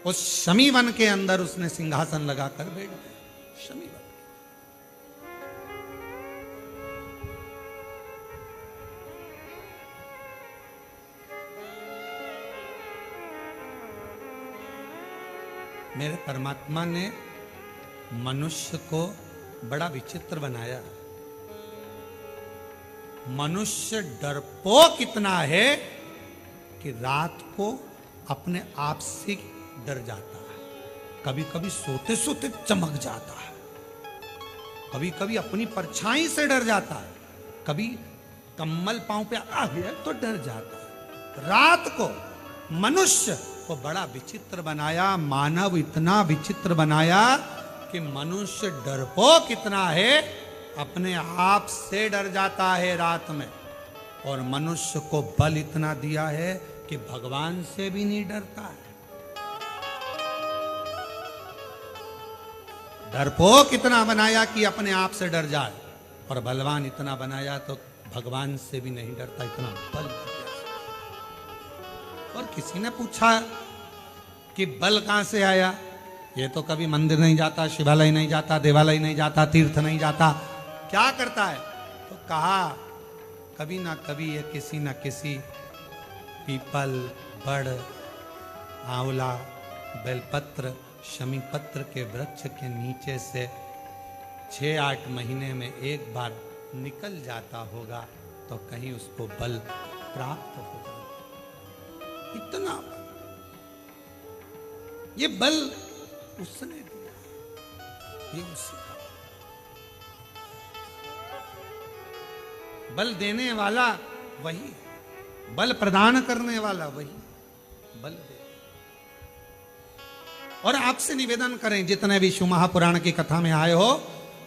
उस शमी वन के अंदर उसने सिंहासन लगाकर बैठ गया। शमी वन। मेरे परमात्मा ने मनुष्य को बड़ा विचित्र बनाया। मनुष्य डरपोक इतना है कि रात को अपने आप से डर जाता है। कभी कभी सोते सोते चमक जाता है, कभी कभी अपनी परछाई से डर जाता है, कभी कम्बल पांव पे आ गया तो डर जाता है। रात को मनुष्य को बड़ा विचित्र बनाया। मानव इतना विचित्र बनाया कि मनुष्य डरपोक इतना है, अपने आप से डर जाता है रात में। और मनुष्य को बल इतना दिया है कि भगवान से भी नहीं डरता है। डरपोक इतना बनाया कि अपने आप से डर जाए, और बलवान इतना बनाया तो भगवान से भी नहीं डरता, इतना बल। और किसी ने पूछा कि बल कहां से आया? ये तो कभी मंदिर नहीं जाता, शिवालय नहीं जाता, देवालय नहीं जाता, तीर्थ नहीं जाता, क्या करता है? तो कहा कभी ना कभी ये किसी ना किसी पीपल, बड़, आंवला, बेलपत्र, शमी पत्र के वृक्ष के नीचे से 6-8 महीने में एक बार निकल जाता होगा तो कहीं उसको बल प्राप्त होगा। इतना ये बल उसने दिया, ये उसी का बल देने वाला वही है, बल प्रदान करने वाला वही, बल दे। और आपसे निवेदन करें, जितने भी शिव महापुराण की कथा में आए हो,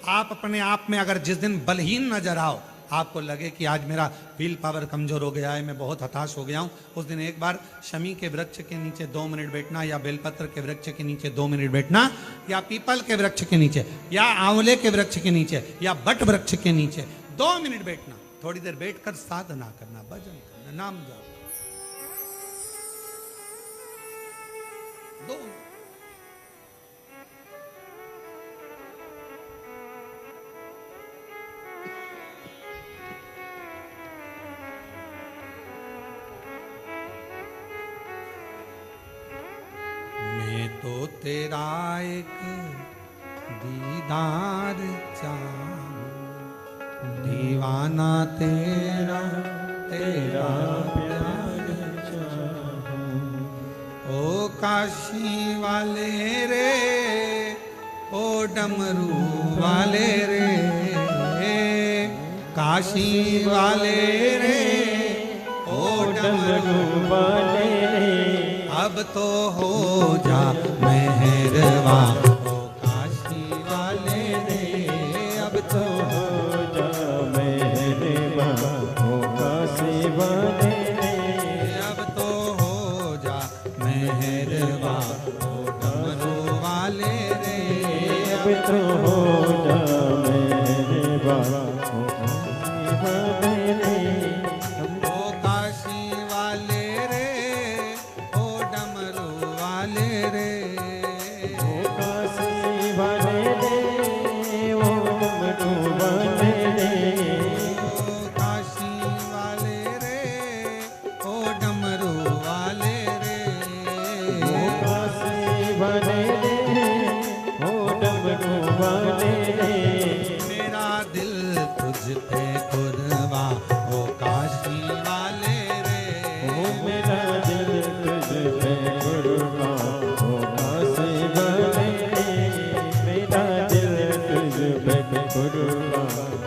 आप अपने आप में अगर जिस दिन बलहीन नजर आओ, आपको लगे कि आज मेरा विल पावर कमजोर हो गया है, मैं बहुत हताश हो गया हूं, उस दिन एक बार शमी के वृक्ष के नीचे 2 मिनट बैठना, या बेलपत्र के वृक्ष के नीचे 2 मिनट बैठना, या पीपल के वृक्ष के नीचे, या आंवले के वृक्ष के नीचे, या बट वृक्ष के नीचे 2 मिनट बैठना। थोड़ी देर बैठकर साधना करना, भजन करना, नाम जाप। 2 तो तेरा एक दीदार चाहूं, दीवाना तेरा तेरा प्यार चाहूं। ओ काशी वाले रे, ओ डमरू वाले रे, काशी वाले रे, ओ डमरू वाले रे, अब तो हो जा मेहरवा, ओ काशी वाले रे, अब तो हो जा मेहरवा, ओ काशी वाले रे, अब तो हो जा मेहरवा, ओ डमरू वाले रे, अब तो हो जा मेहरवा, ओ काशी वाले रे, ओ काशी वाले रे, ओ डमरू वाले रे, ओ काशी वाले रे, ओ डमरू वाले रे, ओ काशी वाले रे, ओ डमरू वाले रे, ओ काशी वाले रे, ओ डमरू वाले रे, मेरा दिल तुझ पे कुर्बा, ओ काशी वाले रे, ओ मेरा दिल तुझ पे कुर्बा, ओ काशी वाले रे, मेरा दिल तुझ पे कुर्बा,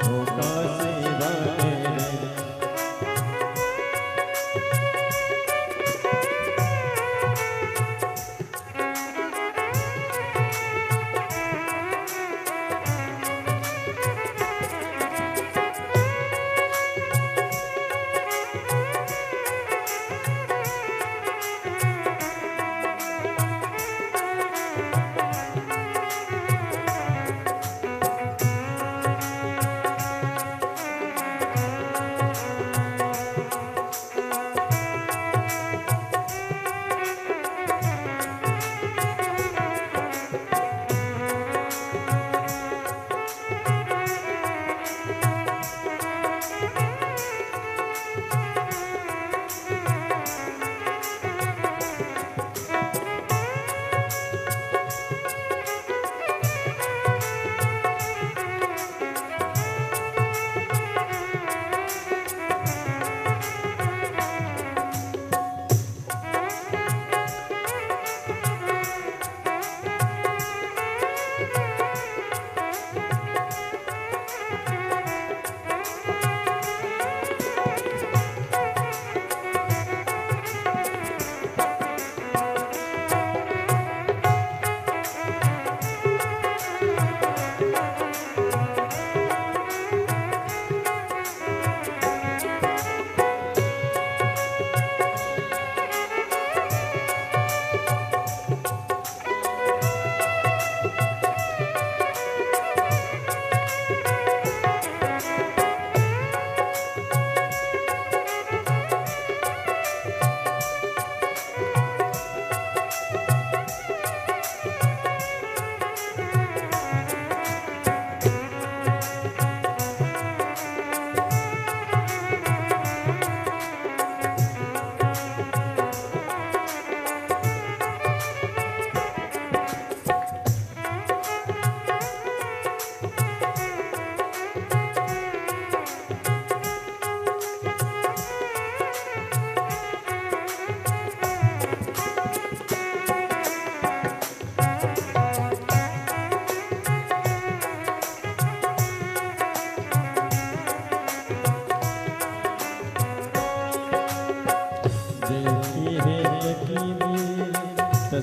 ओ काशी वाले रे।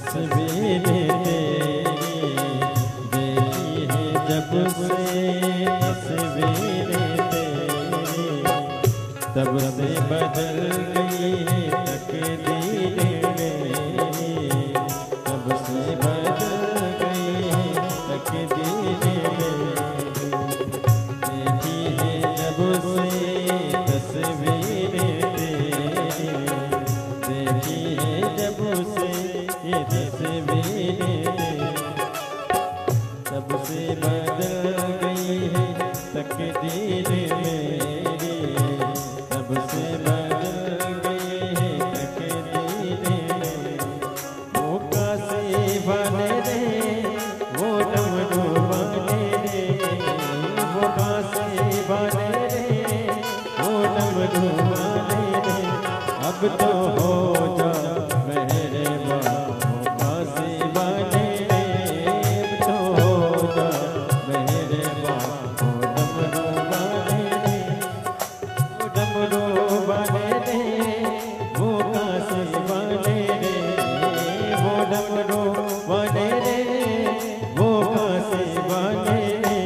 तस्वीर तेरी देखी है जब से तस्वीर तेरी, तब से बदल गई है तकदीर मेरी, तब से बदल गई है तकदीर मेरी। देखी है जब से तस्वीर तेरी, देखी है जब से ये तस्वीर, तब से बदल गई है तकदीर मेरी, तब से बदल गई है तकदीर मेरी। वो काशी बने रे, वो डमरू बने रे, वो काशी बने रे, वो डमरू बने रे। अब तो हो जा मेरे बाबू काशी बने रे, अब तो हो जा मेरे बाबू डमरू बने रे, वो डमरू बने रे, वो काशी बने रे, वो डमरू बने रे, वो काशी बने रे।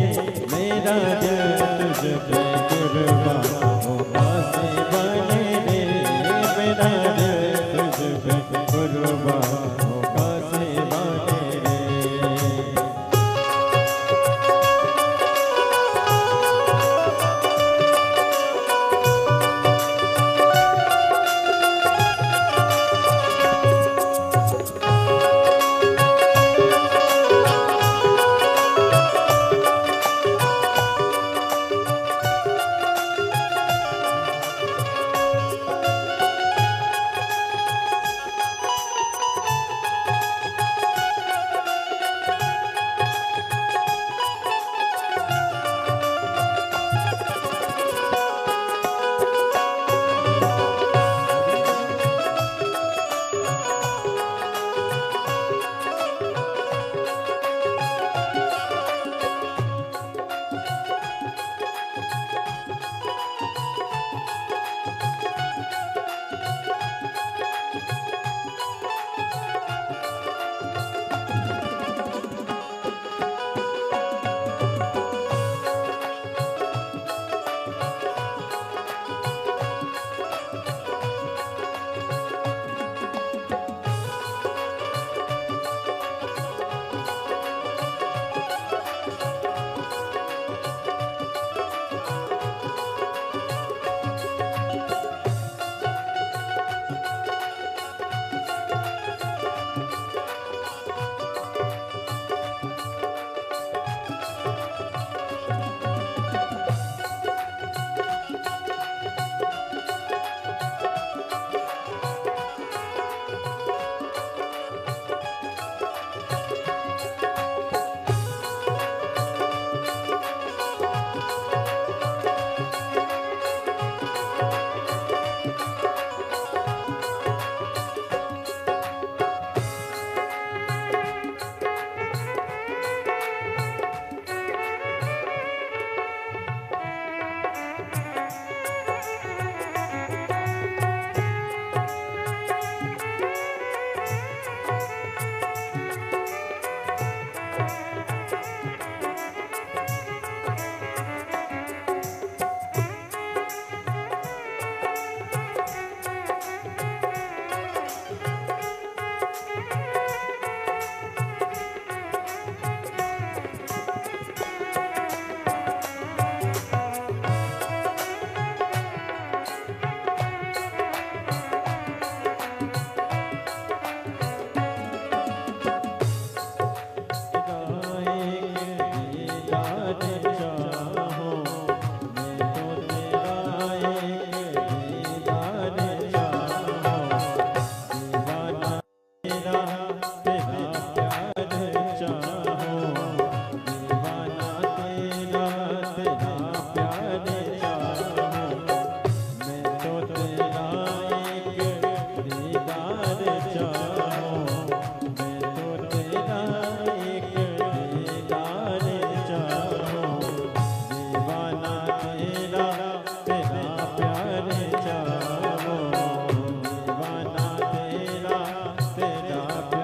मेरा दिल तुझ पे कुर्बान, वो काशी बने रे, मेरा दिल तुझ पे कुर्बान, वो काशी बने रे। तेरा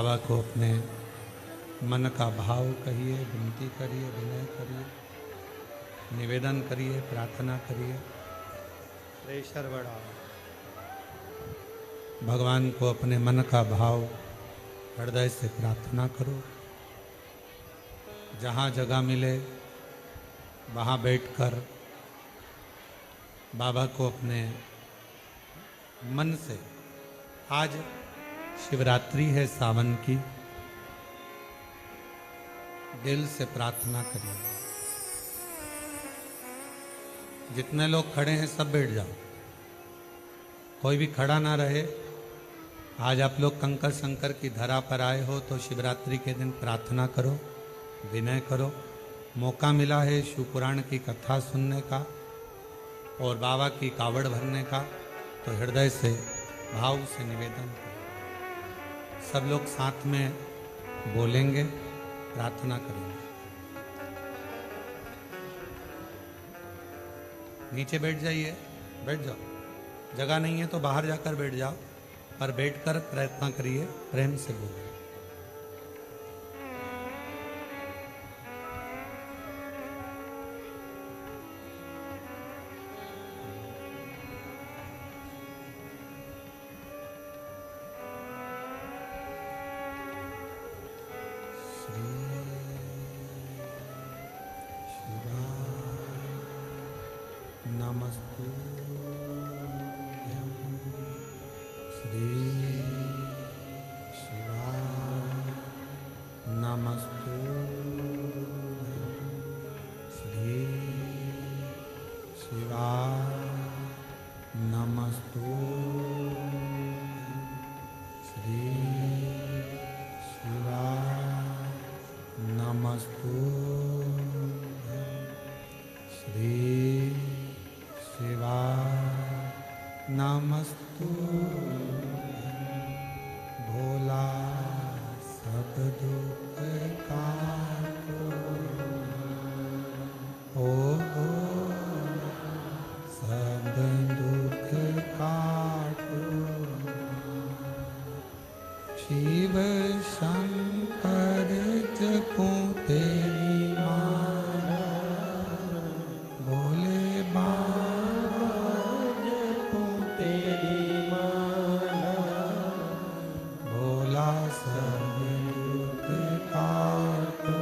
बाबा को अपने मन का भाव कहिए, विनती करिए, विनय करिए, निवेदन करिए, प्रार्थना करिए। प्रेशर बढ़ा। भगवान को अपने मन का भाव हृदय से प्रार्थना करो। जहाँ जगह मिले वहाँ बैठकर बाबा को अपने मन से, आज शिवरात्रि है सावन की, दिल से प्रार्थना करिए। जितने लोग खड़े हैं सब बैठ जाओ, कोई भी खड़ा ना रहे। आज आप लोग कंकर शंकर की धरा पर आए हो तो शिवरात्रि के दिन प्रार्थना करो, विनय करो। मौका मिला है शिव पुराण की कथा सुनने का और बाबा की कावड़ भरने का, तो हृदय से भाव से निवेदन करो। सब लोग साथ में बोलेंगे, प्रार्थना करेंगे। नीचे बैठ जाइए, बैठ जाओ। जगह नहीं है तो बाहर जाकर बैठ जाओ, पर बैठकर प्रयत्न करिए, प्रेम से बोलिए। नमस्ते श्री शिवाय, नमस्ते श्री शिवाय, नमस्ते श्री शिवाय, नमस्ते श्री शिवाय, नमस्तु। भोला सब दुख काटो, ओ सब दुख काटो। शिव शंकर जपो तेरी माला, भोले बाबा जपो तेरी माला। भोला सब दुख काटो,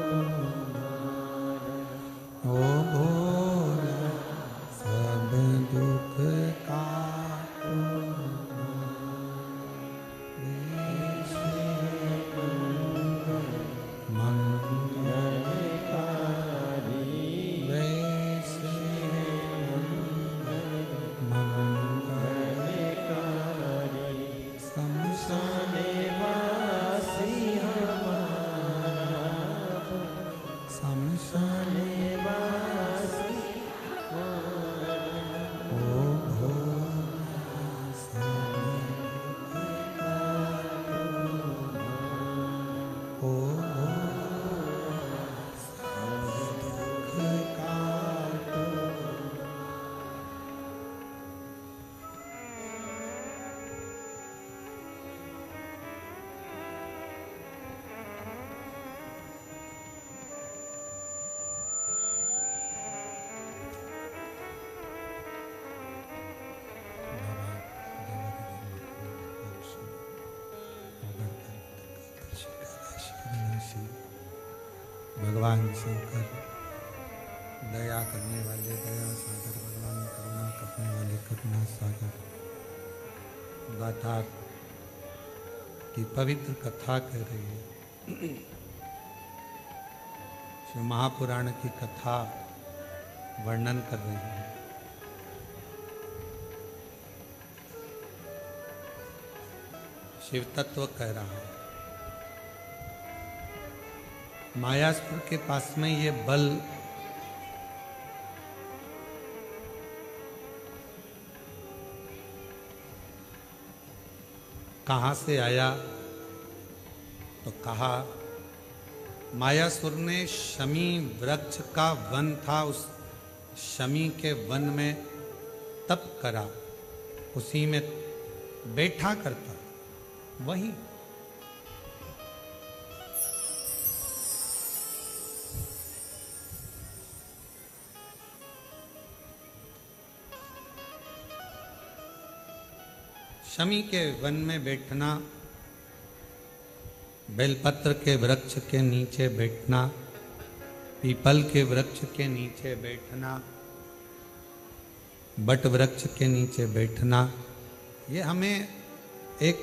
ओ भोला सब दुख काटो। भगवान शंकर दया करने वाले दया सागर, भगवान करुणा करने वाले करुणा सागर। गाथा की पवित्र कथा कह रही है, शिव महापुराण की कथा वर्णन कर रही है। शिव तत्व कह रहा है। मायासुर के पास में ये बल कहां से आया, तो कहा मायासुर ने शमी वृक्ष का वन था, उस शमी के वन में तप करा, उसी में बैठा करता। वही शमी के वन में बैठना, बेलपत्र के वृक्ष के नीचे बैठना, पीपल के वृक्ष के नीचे बैठना, बट वृक्ष के नीचे बैठना, ये हमें एक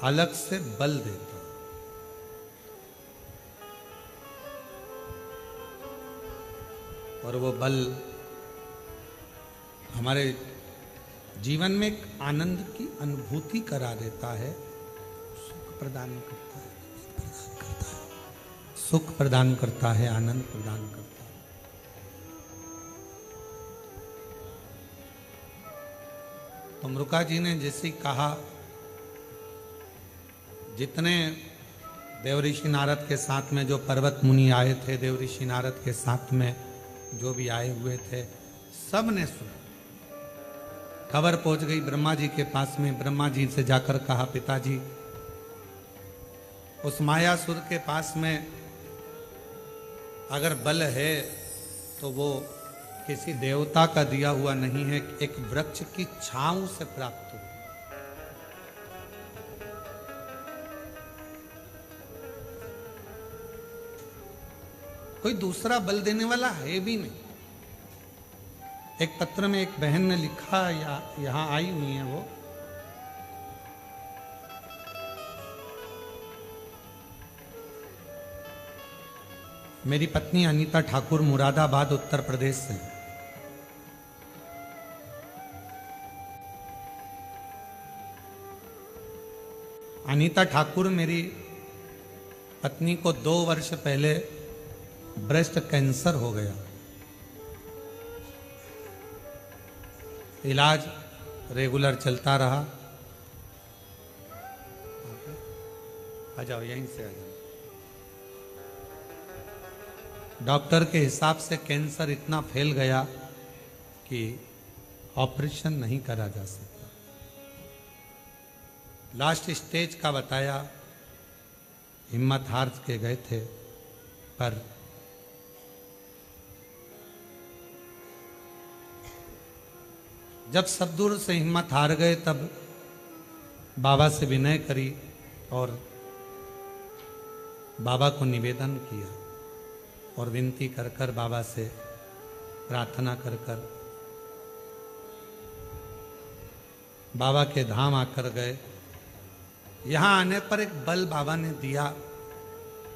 अलग से बल देता है। और वो बल हमारे जीवन में एक आनंद की अनुभूति करा देता है, सुख प्रदान करता है, सुख प्रदान करता है, आनंद प्रदान करता है। तो मृका जी ने जैसे कहा, जितने देवऋषि नारद के साथ में जो पर्वत मुनि आए थे, देवऋषि नारद के साथ में जो भी आए हुए थे, सब ने सुना। खबर पहुंच गई ब्रह्मा जी के पास में। ब्रह्मा जी से जाकर कहा, पिताजी, उस मायासुर के पास में अगर बल है तो वो किसी देवता का दिया हुआ नहीं है, एक वृक्ष की छांव से प्राप्त हो। कोई दूसरा बल देने वाला है भी नहीं। एक पत्र में एक बहन ने लिखा, या यहां आई हुई है वो, मेरी पत्नी अनीता ठाकुर मुरादाबाद उत्तर प्रदेश से। अनीता ठाकुर मेरी पत्नी को 2 वर्ष पहले ब्रेस्ट कैंसर हो गया। इलाज रेगुलर चलता रहा। आ जाओ, यहीं से आ जाओ। डॉक्टर के हिसाब से कैंसर इतना फैल गया कि ऑपरेशन नहीं करा जा सकता। लास्ट स्टेज का बताया, हिम्मत हार के गए थे, पर जब सब दूर से हिम्मत हार गए, तब बाबा से विनय करी और बाबा को निवेदन किया और विनती कर कर बाबा से प्रार्थना कर कर बाबा के धाम आकर गए। यहाँ आने पर एक बल बाबा ने दिया,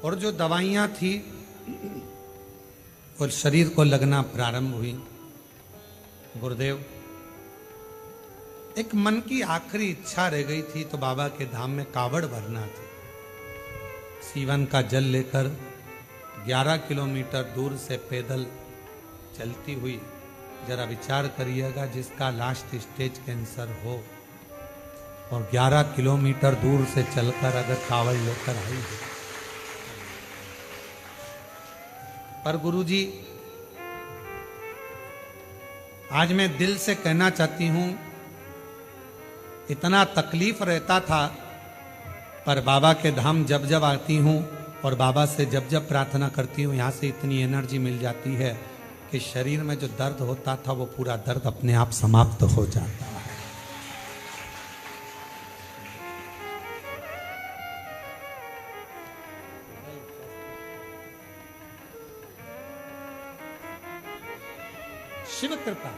और जो दवाइयाँ थी और शरीर को लगना प्रारंभ हुई। गुरुदेव, एक मन की आखिरी इच्छा रह गई थी, तो बाबा के धाम में कावड़ भरना थी। सीवन का जल लेकर 11 किलोमीटर दूर से पैदल चलती हुई। जरा विचार करिएगा, जिसका लास्ट स्टेज कैंसर हो और 11 किलोमीटर दूर से चलकर अगर कावड़ लेकर आई है। पर गुरुजी, आज मैं दिल से कहना चाहती हूं, इतना तकलीफ रहता था, पर बाबा के धाम जब जब आती हूँ और बाबा से जब जब प्रार्थना करती हूँ, यहाँ से इतनी एनर्जी मिल जाती है कि शरीर में जो दर्द होता था वो पूरा दर्द अपने आप समाप्त हो जाता है। शिव कृपा।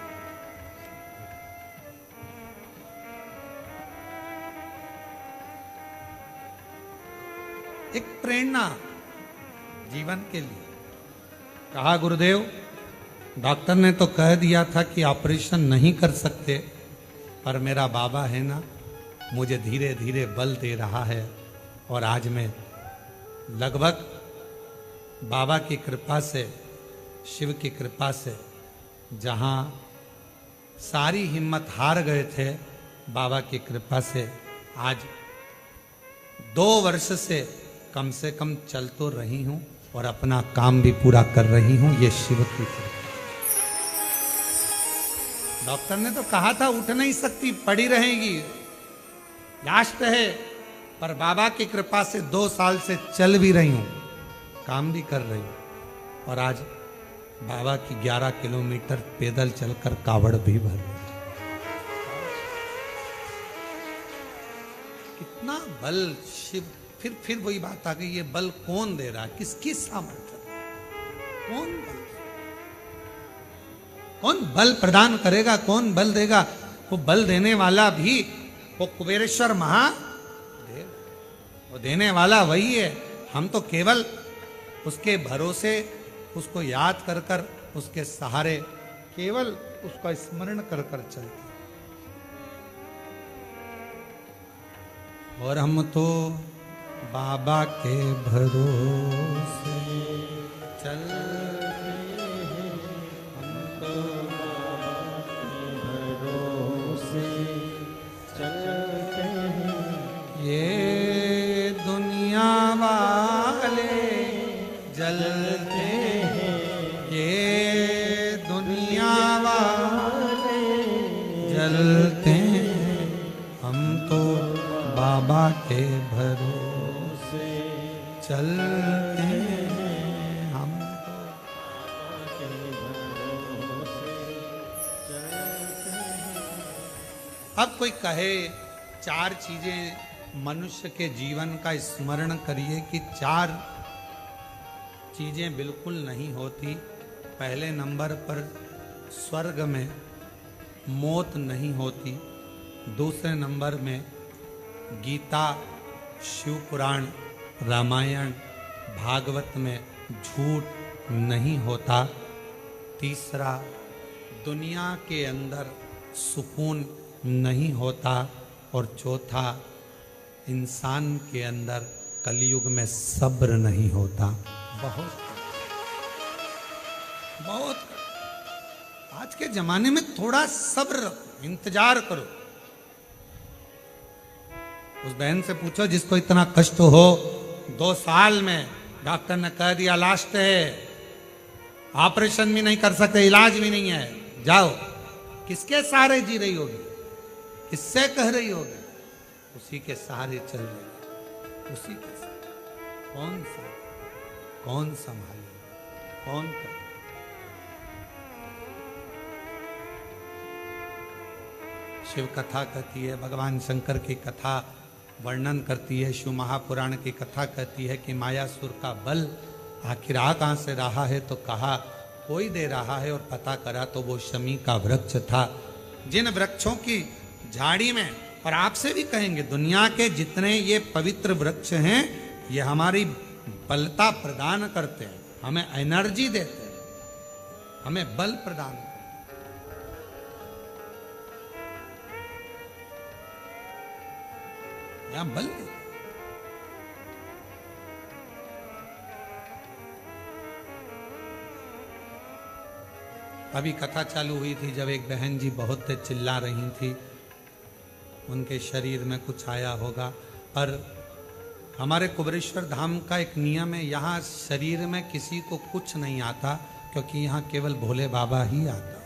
एक प्रेरणा जीवन के लिए। कहा, गुरुदेव, डॉक्टर ने तो कह दिया था कि ऑपरेशन नहीं कर सकते, पर मेरा बाबा है ना, मुझे धीरे धीरे बल दे रहा है। और आज मैं लगभग बाबा की कृपा से, शिव की कृपा से, जहाँ सारी हिम्मत हार गए थे, बाबा की कृपा से आज 2 वर्ष से कम चल तो रही हूं और अपना काम भी पूरा कर रही हूं। ये शिव की कृपा। डॉक्टर ने तो कहा था उठ नहीं सकती, पड़ी रहेगी, लास्ट है, पर बाबा की कृपा से 2 साल से चल भी रही हूं, काम भी कर रही हूं। और आज बाबा की 11 किलोमीटर पैदल चलकर कावड़ भी भर रही। इतना बल शिव, फिर वही बात आ गई, ये बल कौन दे रहा है, किसकी सामर्थ्य, कौन बल प्रदान करेगा, कौन बल देगा? वो बल देने वाला भी वो कुबेरेश्वर महादेव, वो देने वाला वही है। हम तो केवल उसके भरोसे, उसको याद कर कर, उसके सहारे केवल उसका स्मरण कर कर चलते। और हम तो बाबा के भरोसे चलते हैं, हम तो बाबा के भरोसे चलते हैं। ये दुनिया वाले जलते हैं, ये दुनिया वाले जलते हैं, हम तो बाबा के भरोसे चलते हैं, हम तो बाबा के भरोसे चलते हैं। अब कोई कहे 4 चीजें मनुष्य के जीवन का स्मरण करिए कि 4 चीजें बिल्कुल नहीं होती। पहले नंबर पर स्वर्ग में मौत नहीं होती, दूसरे नंबर में गीता, शिव पुराण, रामायण, भागवत में झूठ नहीं होता, तीसरा दुनिया के अंदर सुकून नहीं होता, और चौथा इंसान के अंदर कलयुग में सब्र नहीं होता। बहुत आज के जमाने में थोड़ा सब्र रखो, इंतजार करो। उस बहन से पूछो जिसको इतना कष्ट हो, 2 साल में डॉक्टर ने कह दिया लास्ट है, ऑपरेशन भी नहीं कर सकते, इलाज भी नहीं है, जाओ। किसके सहारे जी रही होगी, किससे कह रही होगी? उसी के सहारे चल रही है, उसी के सहारे। कौन संभाले, कौन करे? शिव कथा कहती है, भगवान शंकर की कथा वर्णन करती है, शिव महापुराण की कथा कहती है कि मायासुर का बल आखिर आ कहां से रहा है, तो कहा कोई दे रहा है, और पता करा तो वो शमी का वृक्ष था। जिन वृक्षों की झाड़ी में, और आपसे भी कहेंगे, दुनिया के जितने ये पवित्र वृक्ष हैं, ये हमारी बलता प्रदान करते हैं, हमें एनर्जी देते हैं, हमें बल प्रदान करते हैं। यहां बल देते हैं। अभी कथा चालू हुई थी, जब एक बहन जी बहुत तेज चिल्ला रही थी, उनके शरीर में कुछ आया होगा। पर हमारे कुबेरेश्वर धाम का एक नियम है, यहाँ शरीर में किसी को कुछ नहीं आता, क्योंकि यहाँ केवल भोले बाबा ही आता है।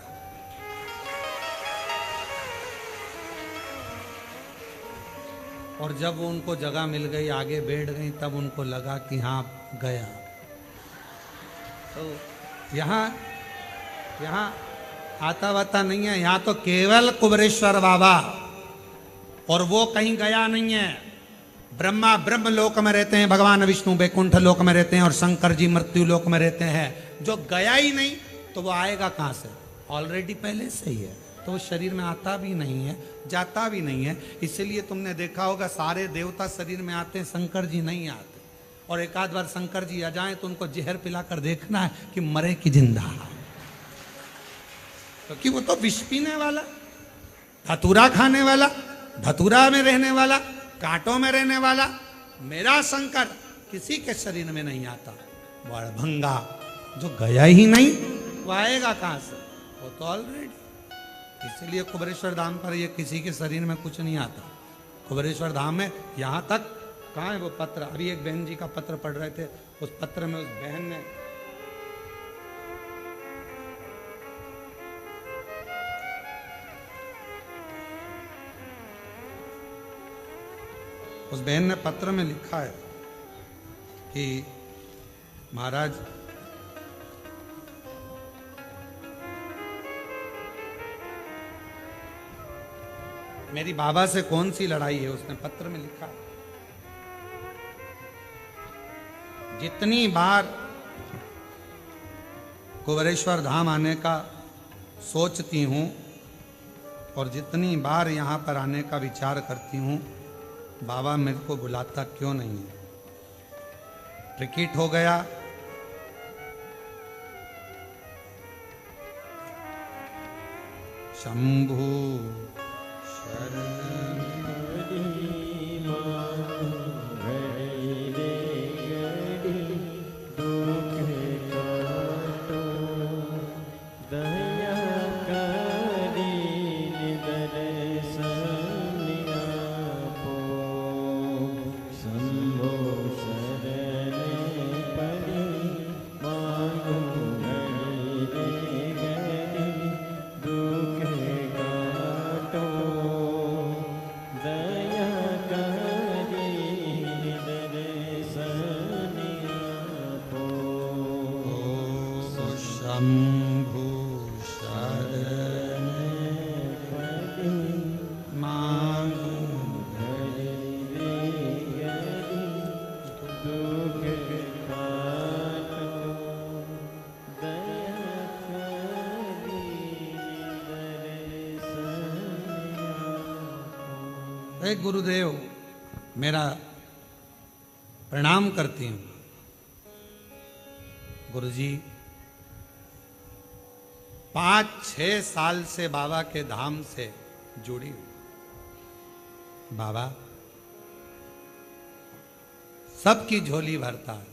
और जब उनको जगह मिल गई, आगे बैठ गई, तब उनको लगा कि हाँ गया। तो यहाँ आता वाता नहीं है, यहाँ तो केवल कुबेरेश्वर बाबा, और वो कहीं गया नहीं है। ब्रह्मा ब्रह्म लोक में रहते हैं, भगवान विष्णु वैकुंठ लोक में रहते हैं, और शंकर जी मृत्यु लोक में रहते हैं। जो गया ही नहीं तो वो आएगा कहाँ से? ऑलरेडी पहले से ही है, तो वो शरीर में आता भी नहीं है, जाता भी नहीं है। इसलिए तुमने देखा होगा सारे देवता शरीर में आते हैं, शंकर जी नहीं आते। और एक आध बार शंकर जी आ जाए तो उनको जहर पिलाकर देखना है कि मरे कि जिंदा, क्योंकि वो तो विष पीने वाला, धतूरा खाने वाला, धतूरा में रहने वाला, कांटों में रहने वाला। मेरा शंकर किसी के शरीर में नहीं आता। बड़भंगा जो गया ही नहीं, वो आएगा कहां से? वो तो ऑलरेडी। इसलिए कुबेरेश्वर धाम पर ये किसी के शरीर में कुछ नहीं आता। कुबेरेश्वर धाम में यहां तक, कहाँ है वो पत्र? अभी एक बहन जी का पत्र पढ़ रहे थे, उस पत्र में उस बहन ने पत्र में लिखा है कि महाराज मेरी बाबा से कौन सी लड़ाई है, उसने पत्र में लिखा। जितनी बार कुबेरेश्वर धाम आने का सोचती हूँ और जितनी बार यहाँ पर आने का विचार करती हूँ, बाबा मेरे को बुलाता क्यों नहीं है। टिकट हो गया, शंभु शरण गुरुदेव, मेरा प्रणाम करती हूँ। गुरुजी 5-6 साल से बाबा के धाम से जुड़ी हूँ। बाबा सबकी झोली भरता है,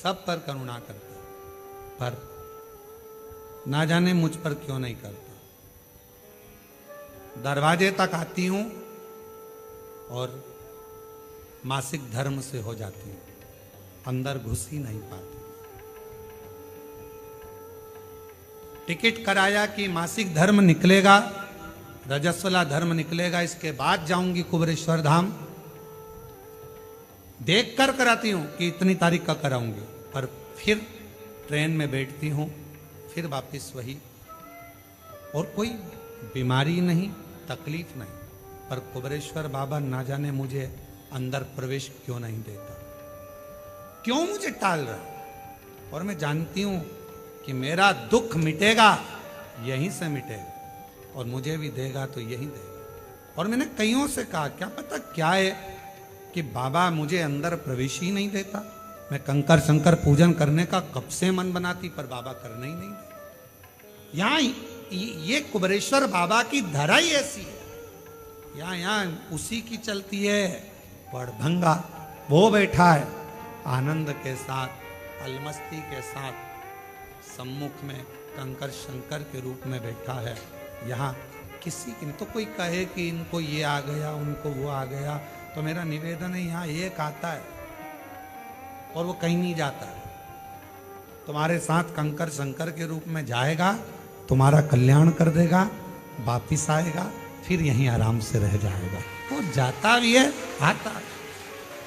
सब पर करुणा करता है, पर ना जाने मुझ पर क्यों नहीं करता। दरवाजे तक आती हूँ और मासिक धर्म से हो जाती है, अंदर घुस ही नहीं पाती। टिकट कराया कि मासिक धर्म निकलेगा, रजस्वला धर्म निकलेगा, इसके बाद जाऊंगी कुबेरेश्वर धाम। देख कर कराती हूं कि इतनी तारीख का कराऊंगी, पर फिर ट्रेन में बैठती हूं, फिर वापस वही। और कोई बीमारी नहीं, तकलीफ नहीं, पर कुबेरेश्वर बाबा ना जाने मुझे अंदर प्रवेश क्यों नहीं देता, क्यों मुझे टाल रहा। और मैं जानती हूं कि मेरा दुख मिटेगा यहीं से मिटेगा, और मुझे भी देगा तो यहीं देगा। और मैंने कईयों से कहा, क्या पता क्या है कि बाबा मुझे अंदर प्रवेश ही नहीं देता। मैं कंकर शंकर पूजन करने का कब से मन बनाती, पर बाबा करने ही नहीं देता। यहाँ ये कुबेरेश्वर बाबा की धरा ही ऐसी है, यहाँ उसी की चलती है। वड़भंगा वो बैठा है आनंद के साथ, अलमस्ती के साथ, सम्मुख में कंकर शंकर के रूप में बैठा है। यहाँ किसी की तो कोई कहे कि इनको ये आ गया, उनको वो आ गया, तो मेरा निवेदन है यहाँ एक आता है और वो कहीं नहीं जाता है। तुम्हारे साथ कंकर शंकर के रूप में जाएगा, तुम्हारा कल्याण कर देगा, वापिस आएगा, फिर यहीं आराम से रह जाएगा। वो जाता भी है, आता है।